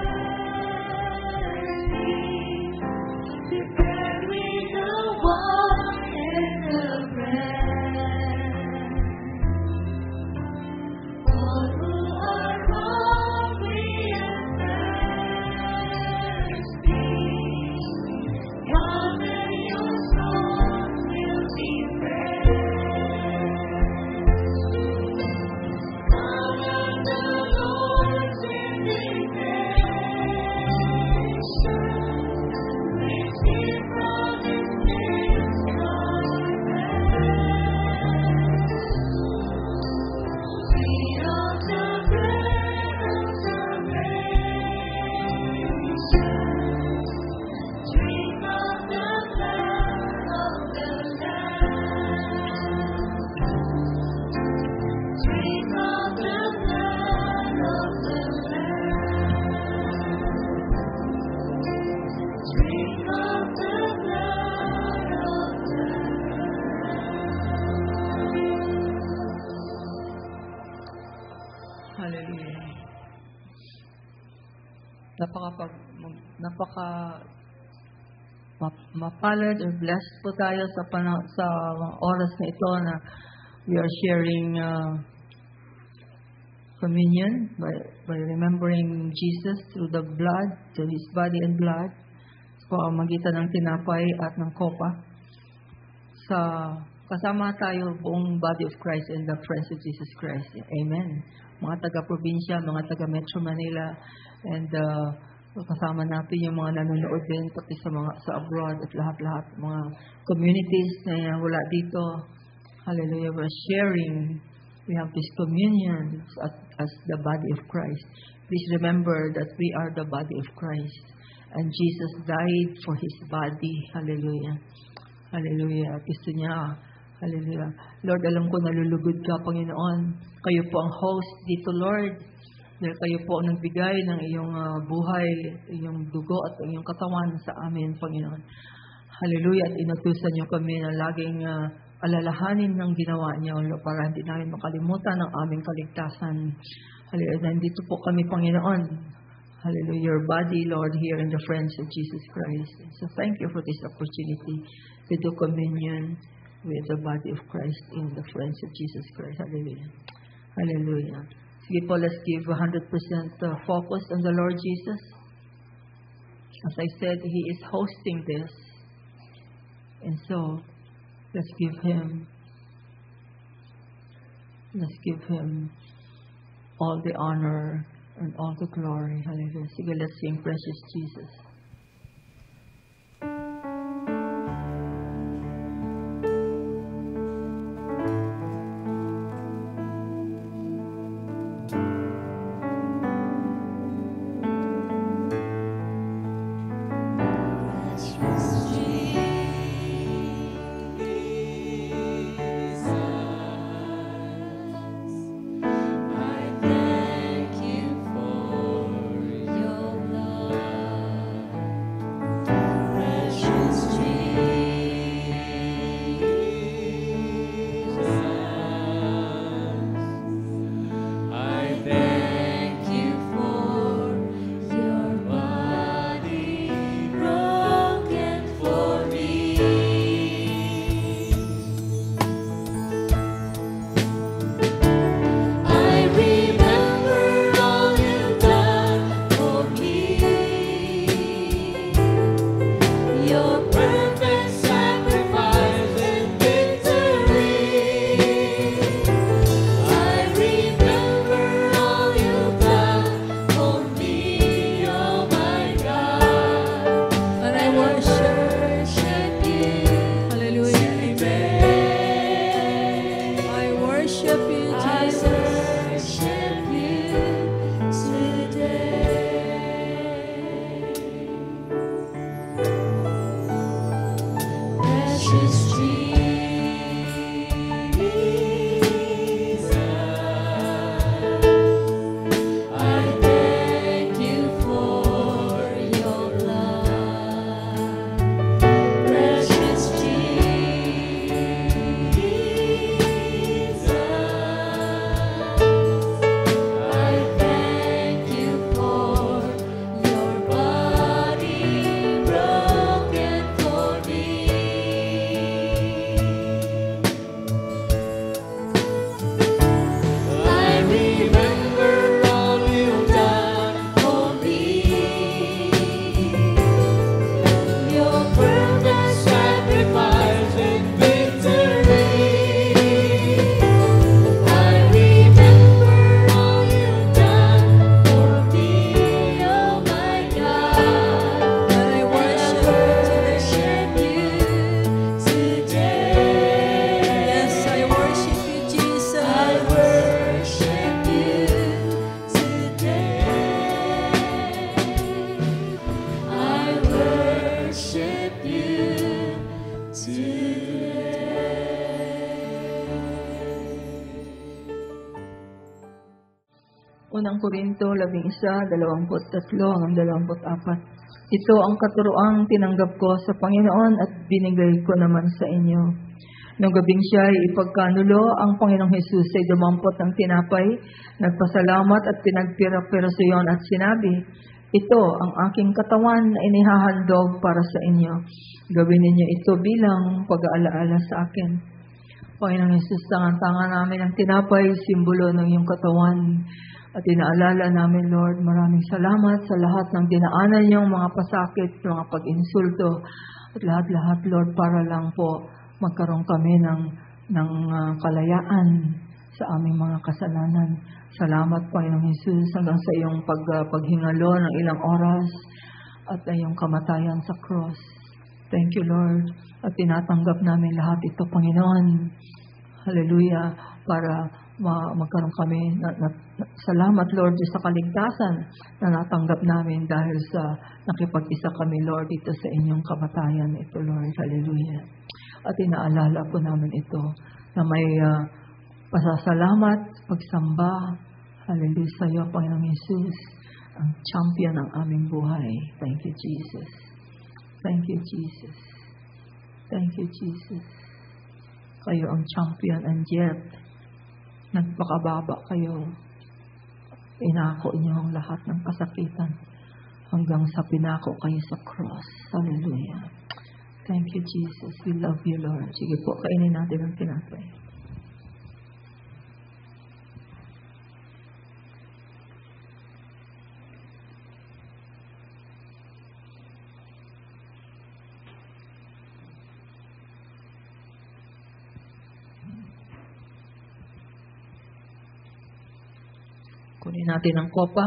prepare with the wine and the bread. All who are hungry and thirsty, come and your souls will be fed. Come and the Lord's invitation, receive from His lips your rest. Eat of the bread of salvation, drink of the blood of the Lamb. Drink of the blood of the Lamb. Drink of the blood of the Hallelujah. Mapalad or blessed po tayo sa oras na ito na we are sharing communion by remembering Jesus through the blood, through His body and blood, sa pamamagitan ng tinapay at ng kopa. Kasama tayo buong body of Christ and the friends of Jesus Christ. Amen. Mga taga-probinsya, mga taga-Metro Manila, and kasama natin yung mga nanonood din, pati sa abroad at lahat-lahat, mga communities na wala dito. Hallelujah. We're sharing. We have this communion as the body of Christ. Please remember that we are the body of Christ. And Jesus died for His body. Hallelujah. Hallelujah. Gusto niya. Hallelujah. Lord, alam ko nalulugod ka, Panginoon. Kayo po ang host dito, Lord. Dahil kayo po ang nagbigay ng iyong buhay, iyong dugo at iyong katawan sa amin, Panginoon. Hallelujah. At inutusan niyo kami na laging alalahanin ng ginawa niyo, Lord, para hindi namin makalimutan ang aming kaligtasan. Hallelujah. Nandito po kami, Panginoon. Hallelujah. Your body, Lord, here in the friends of Jesus Christ. So thank you for this opportunity to do communion with the body of Christ in the friends of Jesus Christ. Hallelujah. Hallelujah. Sige po, let's give 100% focus on the Lord Jesus. As I said, He is hosting this. And so, let's give Him all the honor and all the glory. Hallelujah. Sige, let's sing Precious Jesus. I thank you for your love. Precious Jesus, I thank you for your blood. Precious Jesus, I thank you for your body broken for me. I remember all you've done for me. Your perfect sacrifice and victory. I remember all you've done for me, oh my God. I worship you today. Yes, I worship you, Jesus. I worship you today. I worship you today. Unang Korinto 11:23-24. Ito ang katuroang tinanggap ko sa Panginoon at binigay ko naman sa inyo. Nung gabing siya ay ipagkanulo, ang Panginoong Hesus ay dumampot ng tinapay, nagpasalamat at pinagpira-pirasuyon at sinabi, ito ang aking katawan na inihahandog para sa inyo. Gawin ninyo ito bilang pag-aalaala sa akin. Panginoong Hesus, tangan-tangan namin ang tinapay, simbolo ng iyong katawan. At inaalala namin, Lord, maraming salamat sa lahat ng dinaanan niyong mga pasakit, mga pag-insulto, at lahat-lahat, Lord, para lang po magkaroon kami ng kalayaan sa aming mga kasalanan. Salamat, Panginoong Hesus, hanggang sa iyong paghingalo ng ilang oras at iyong kamatayan sa cross. Thank you, Lord. At tinatanggap namin lahat ito, Panginoon. Hallelujah. Para magkaroon kami. Salamat, Lord, sa kaligtasan na natanggap namin dahil sa nakipag-isa kami, Lord, dito sa inyong kamatayan. Ito, Lord. Hallelujah. At inaalala po namin ito na may pasasalamat, pagsamba. Hallelujah sa iyo, Panginoong Hesus, ang champion ng aming buhay. Thank you, Jesus. Thank you, Jesus. Thank you, Jesus. Kayo ang champion and yet, nagpakababa kayo. Inako niyo ang lahat ng kasakitan hanggang sa pinako kayo sa cross. Hallelujah. Thank you, Jesus. We love you, Lord. Sige po, kainin natin ang tinapay. Kunin natin ang kopa.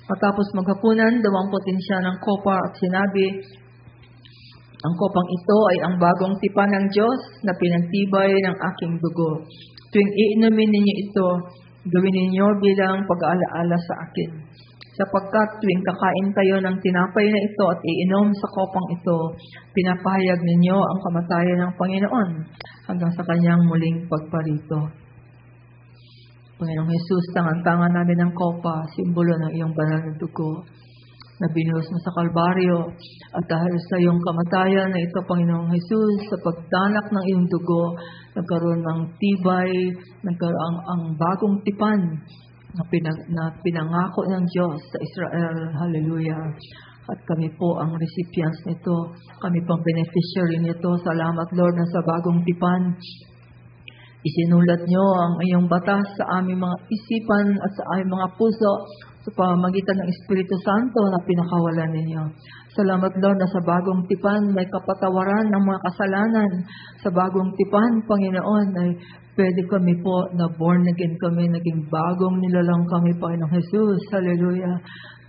Matapos maghapunan, dumamputin siya ng kopa at sinabi, ang kopang ito ay ang bagong tipan ng Diyos na pinagtibay ng aking dugo. Tuwing iinumin ninyo ito, gawin ninyo bilang pag-aalaala sa akin. Sapagkat tuwing kakain tayo ng tinapay na ito at iinom sa kopang ito, pinapahayag ninyo ang kamatayan ng Panginoon hanggang sa kanyang muling pagparito. Panginoong Hesus, tangan-tangan namin ang kopa, simbolo ng iyong banal na dugo na binuhos mo sa Kalbaryo. At dahil sa iyong kamatayan na ito, Panginoong Hesus, sa pagdanak ng iyong dugo, nagkaroon ng tibay, nagkaroon ang bagong tipan na pinangako ng Diyos sa Israel. Hallelujah. At kami po ang recipients nito. Kami pang beneficiary nito. Salamat, Lord, na sa bagong tipan, isinulat niyo ang iyong batas sa aming mga isipan at sa aming mga puso sa pamamagitan ng Espiritu Santo na pinakawalan ninyo. Salamat, Lord, na sa bagong tipan may kapatawaran ng mga kasalanan. Sa bagong tipan, Panginoon, ay pwede kami po na born again kami, naging bagong nilalang kami, Panginoong Jesus. Hallelujah.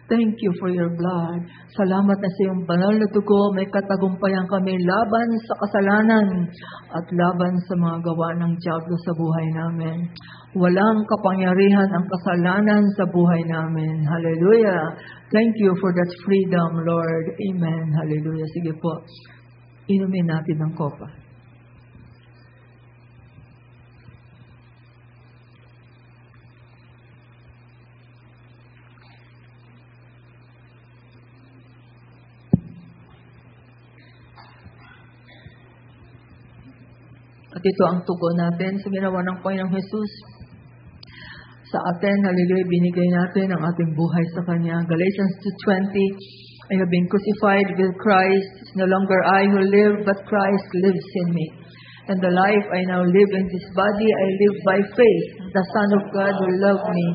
Thank you for your blood. Salamat na sa iyong banal na dugo, may katagumpayan kami laban sa kasalanan at laban sa mga gawa ng diablo sa buhay namin. Walang kapangyarihan ang kasalanan sa buhay namin. Hallelujah. Thank you for that freedom, Lord. Amen. Hallelujah. Sige po, inumin natin ang kopa. At ito ang tugon natin sa ginawa ng Panginoong Jesus sa atin. Hallelujah, binigay natin ang ating buhay sa Kanya. Galatians 2:20, I have been crucified with Christ. It's no longer I who live, but Christ lives in me. And the life I now live in this body, I live by faith. The Son of God who loved me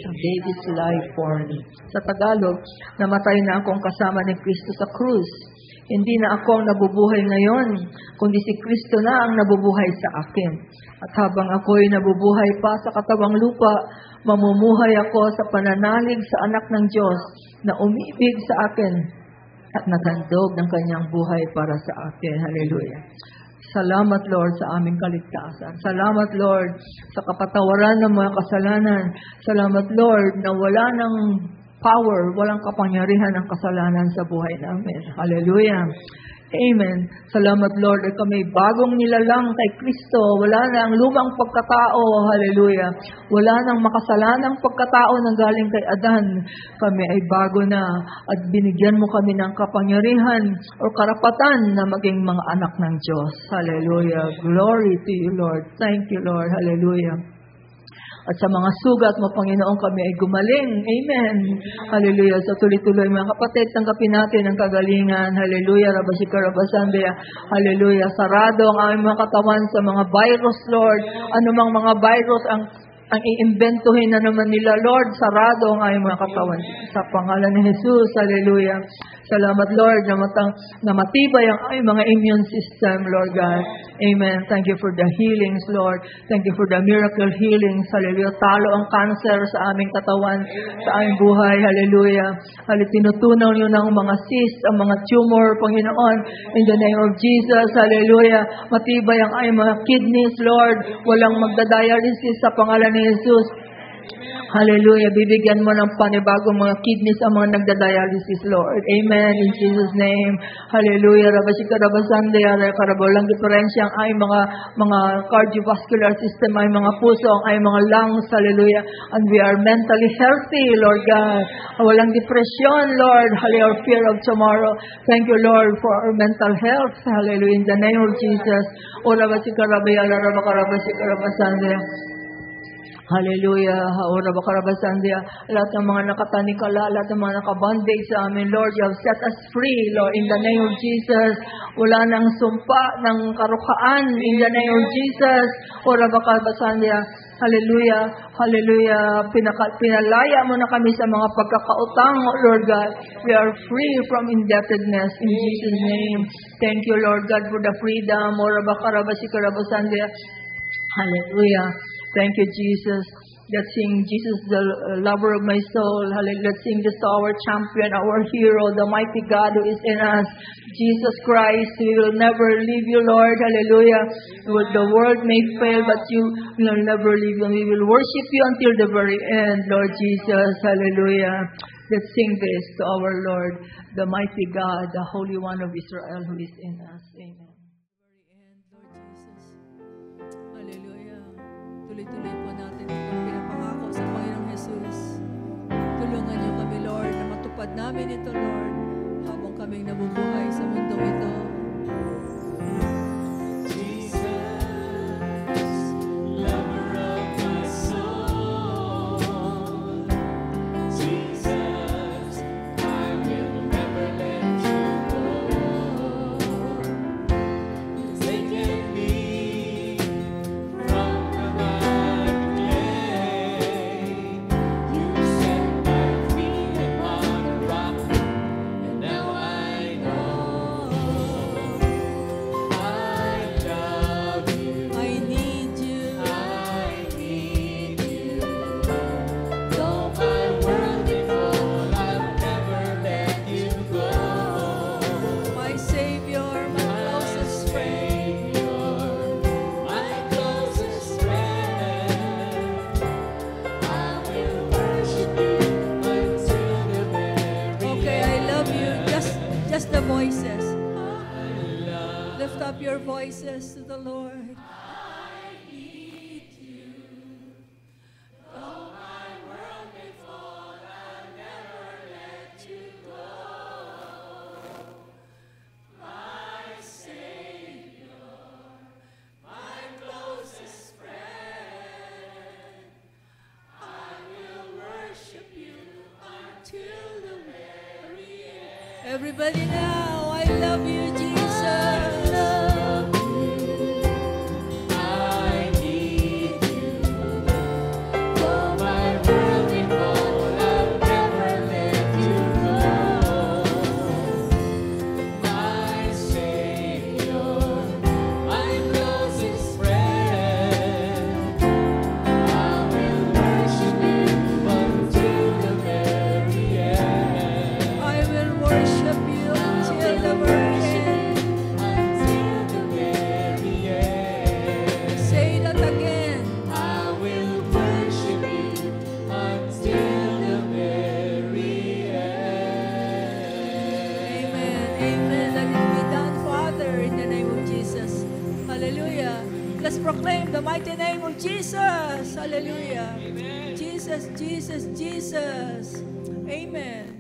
gave His life for me. Sa Tagalog, namatay na akong kasama ni Kristo sa krus. Hindi na ako ang nabubuhay ngayon, kundi si Kristo na ang nabubuhay sa akin. At habang ako'y nabubuhay pa sa katawang lupa, mamumuhay ako sa pananalig sa anak ng Diyos na umibig sa akin at naghandog ng kanyang buhay para sa akin. Hallelujah. Salamat, Lord, sa aming kaligtasan. Salamat, Lord, sa kapatawaran ng mga kasalanan. Salamat, Lord, na wala ng power, walang kapangyarihan ng kasalanan sa buhay namin. Hallelujah. Amen. Salamat, Lord, at kami bagong nilalang kay Kristo. Wala na ang lumang pagkatao. Hallelujah. Wala nang makasalanang pagkatao na galing kay Adan. Kami ay bago na at binigyan mo kami ng kapangyarihan o karapatan na maging mga anak ng Diyos. Hallelujah. Glory to you, Lord. Thank you, Lord. Hallelujah. At sa mga sugat mo, Panginoon, kami ay gumaling. Amen. Hallelujah. Sa tuloy-tuloy, mga kapatid, tanggapin natin ang kagalingan. Hallelujah. Rabasika, Rabasandaya. Hallelujah. Sarado ang aming mga katawan sa mga virus, Lord. Anumang mga virus ang iimbentuhin na naman nila, Lord. Sarado ang aming mga katawan. Sa pangalan ni Jesus. Hallelujah. Salamat, Lord, na matibay ang aming mga immune system, Lord God. Amen. Thank you for the healings, Lord. Thank you for the miracle healings. Hallelujah. Talo ang cancer sa aming katawan, sa aming buhay. Hallelujah. Tinutunaw niyo ng mga cyst, ang mga tumor, Panginoon. In the name of Jesus. Hallelujah. Matibay ang aming mga kidneys, Lord. Walang magdadialysis sa pangalan ni Jesus. Hallelujah. Bibigyan mo ng panibagong mga kidneys ang mga nagda-dialysis, Lord. Amen. In Jesus' name. Hallelujah. Rabasika, Rabasandaya, Karabolang diferensya ang ay mga cardiovascular system, ay mga puso, ang ay mga lungs. Hallelujah. And we are mentally healthy, Lord God. Walang depression, Lord. Hallelujah. Fear of tomorrow. Thank you, Lord, for our mental health. Hallelujah. In the name of Jesus. O Rabasika, Rabayala, Rabasika, Rabasandaya. Hallelujah. Ora bakarabasandia. Lahat ng mga nakatanikala, lahat ng mga nakabandage sa amin, Lord, you have set us free, Lord, in the name of Jesus. Wala nang sumpa ng karukaan, in the name of Jesus. Ora bakarabasandia. Hallelujah. Hallelujah. Pinalaya mo na kami sa mga pagkakautang, Lord God. We are free from indebtedness in Jesus' name. Thank you, Lord God, for the freedom. Ora bakarabasikarabasandya. Hallelujah. Thank you, Jesus. Let's sing Jesus, the lover of my soul. Hallelujah. Let's sing this to our champion, our hero, the mighty God who is in us. Jesus Christ, we will never leave you, Lord. Hallelujah. The world may fail, but you will never leave you. We will worship you until the very end, Lord Jesus. Hallelujah. Let's sing this to our Lord, the mighty God, the Holy One of Israel who is in us. Amen. Tuloy-tuloy po natin ang pinapangako sa Panginoong Jesus. Tulungan niyo kami, Lord, na matupad namin ito, Lord, habang kaming nabubuhay sa mundong ito. Voices. Lift up your voices to the Lord. I need you. Though my world may fall, I'll never let you go. My Savior, my Everybody now, I love you, Jesus. I need you. Though my world may fall, I'll never let you go. My Savior, my closest friend, I will worship you until the very end. I will worship you until the very end. Until the very end. Say that again. I will worship you until the very end. Amen. Amen. Let it be done, Father, in the name of Jesus. Hallelujah. Let's proclaim the mighty name of Jesus. Hallelujah. Jesus, Jesus, Jesus. Amen.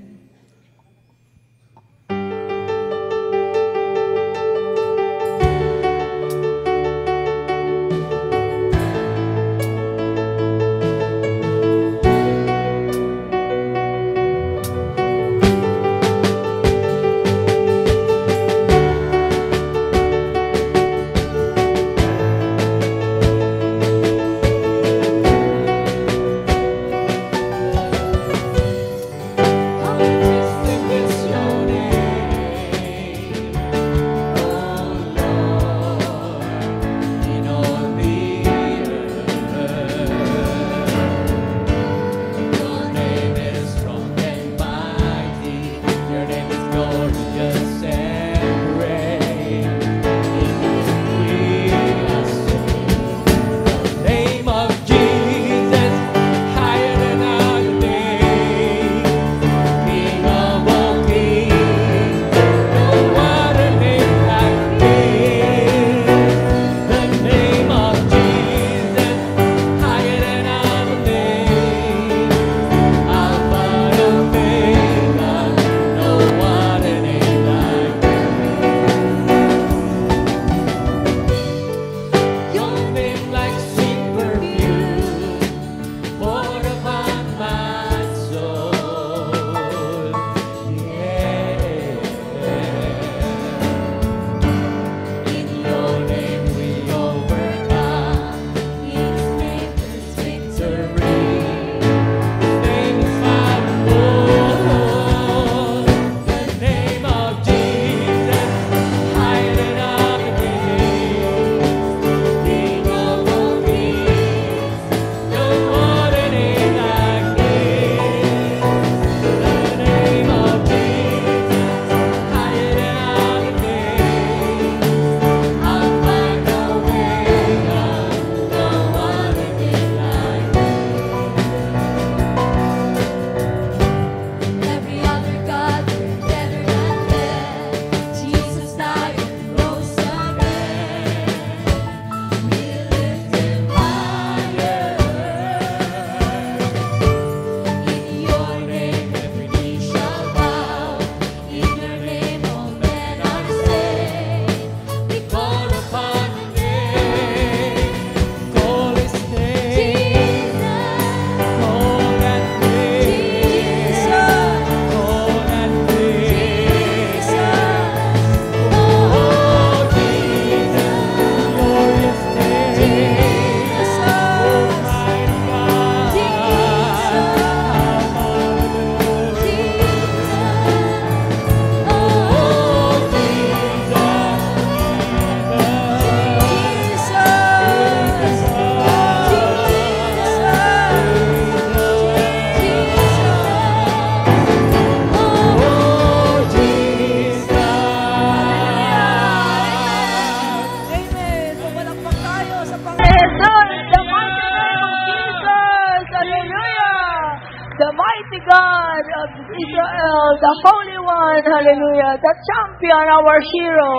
God of Israel, the Holy One, hallelujah, the champion, our hero,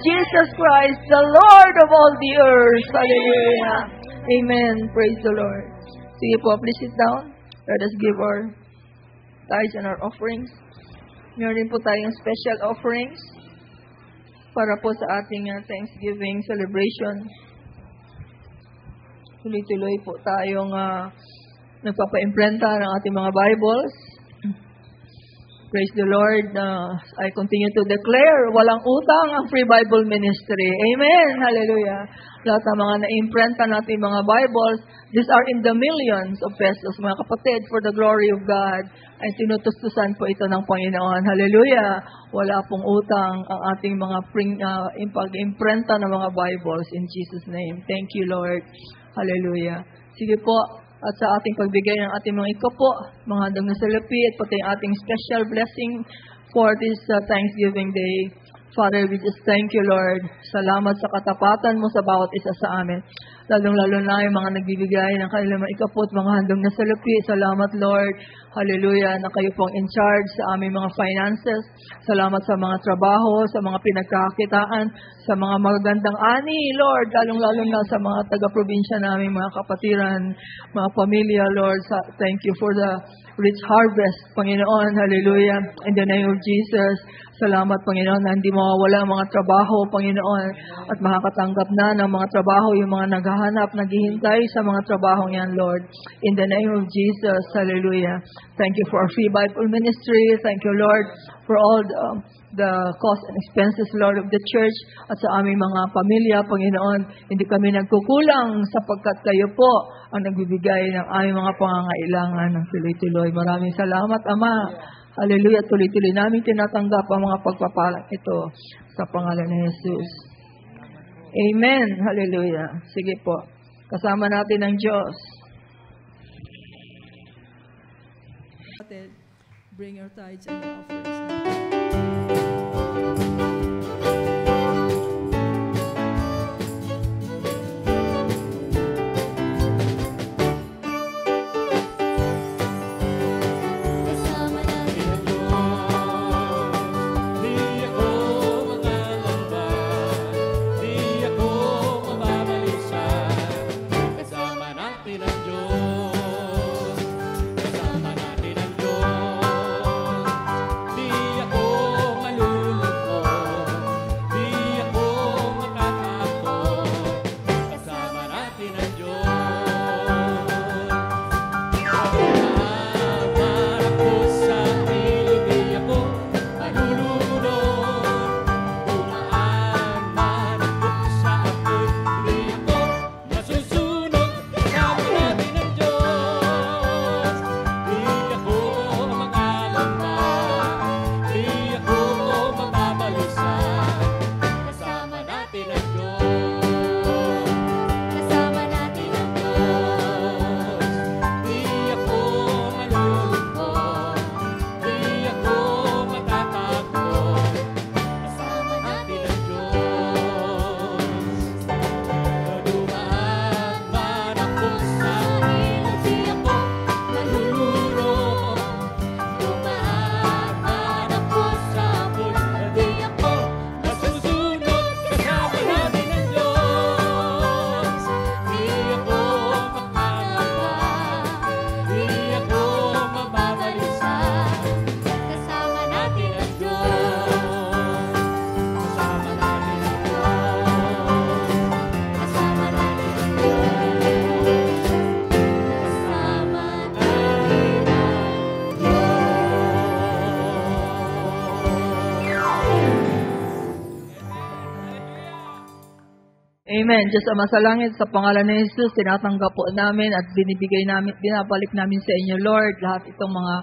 Jesus Christ, the Lord of all the earth, hallelujah. Amen. Praise the Lord. Sige po, please sit down. Let us give our tithes and our offerings. Meron din po tayong special offerings para po sa ating Thanksgiving celebration. Tuloy-tuloy po tayong nagpapa-imprenta ng ating mga Bibles. Praise the Lord. I continue to declare, walang utang ang Free Bible Ministry. Amen. Hallelujah. Lahat ng mga na-imprenta natin mga Bibles, these are in the millions of pesos, mga kapatid, for the glory of God. Ay tinutustusan po ito ng Panginoon. Hallelujah. Wala pong utang ang ating mga pag-imprenta ng mga Bibles in Jesus' name. Thank you, Lord. Hallelujah. Sige po. At sa ating pagbigay ng ating mga ikapo, mga handang na salapi, at pati ang ating special blessing for this Thanksgiving Day. Father, we just thank you, Lord. Salamat sa katapatan mo sa bawat isa sa amin. Lalong-lalo na yung mga nagbibigay ng kanilang mga ikapo at mga handang na salapi. Salamat, Lord. Hallelujah, na kayo pong in charge sa aming mga finances. Salamat sa mga trabaho, sa mga pinagkakitaan, sa mga magagandang ani, Lord. Lalong-lalo na sa mga taga-probinsya namin, mga kapatiran, mga pamilya, Lord. Thank you for the rich harvest, Panginoon. Hallelujah. In the name of Jesus. Salamat, Panginoon, na hindi mawawala ang mga trabaho, Panginoon, at makakatanggap na ng mga trabaho yung mga naghahanap, naghihintay sa mga trabaho yan, Lord. In the name of Jesus. Hallelujah. Thank you for our Free Bible Ministry. Thank you, Lord, for all the cost and expenses, Lord, of the church at sa aming mga pamilya, Panginoon. Hindi kami nagkukulang sapagkat kayo po ang nagbibigay ng aming mga pangangailangan ng tuloy-tuloy. Maraming salamat, Ama. Hallelujah. Tuloy-tuloy namin tinatanggap ang mga pagpapalang ito sa pangalan ni Jesus. Amen. Hallelujah. Sige po. Kasama natin ang Diyos. Bring your tithes and your offerings. Kasama natin ang Di ako makalamba, di ako mababalisa. Kasama natin ang Diyos, kasama natin ang Diyos. Di ako malulungkot, di ako matatakot. Kasama natin ang Diyos. Para ko sa ilog, di ako malulunod. Dumaan man ako sa apoy, di ako masusunog. Kasama natin ang Diyos. Di ako makakamba, di ako mababalisa. Kasama natin ang Diyos. Kasama natin ang Diyos. Di ako malulungkot, di ako matatakot. Kasama natin ang Diyos. Dumaan man ako sa ilog, di ako malulunod. Dumaan man ako sa apoy, di ako masusunog. Kasama natin ang Diyos. Di ako makakamba, di ako mababalisa. Kasama natin ang Diyos. Kasama natin ang Diyos. Kasama natin ang Diyos. Kasama Amen. Diyos Ama sa langit, sa pangalan ni Jesus, tinatanggap po namin at binabalik namin sa inyo, Lord, lahat itong mga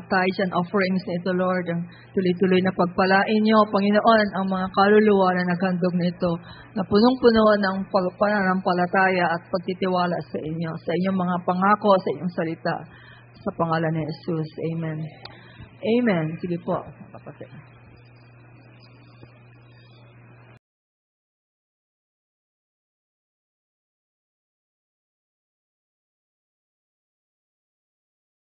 tithes and offerings na ito, Lord. Ang tuloy-tuloy na pagpalain nyo, Panginoon, ang mga kaluluwa na naghandog nito, na punong-puno ng pananampalataya at pagtitiwala sa inyo, sa inyong mga pangako, sa inyong salita, sa pangalan ni Jesus. Amen. Amen. Sige po, kapatid.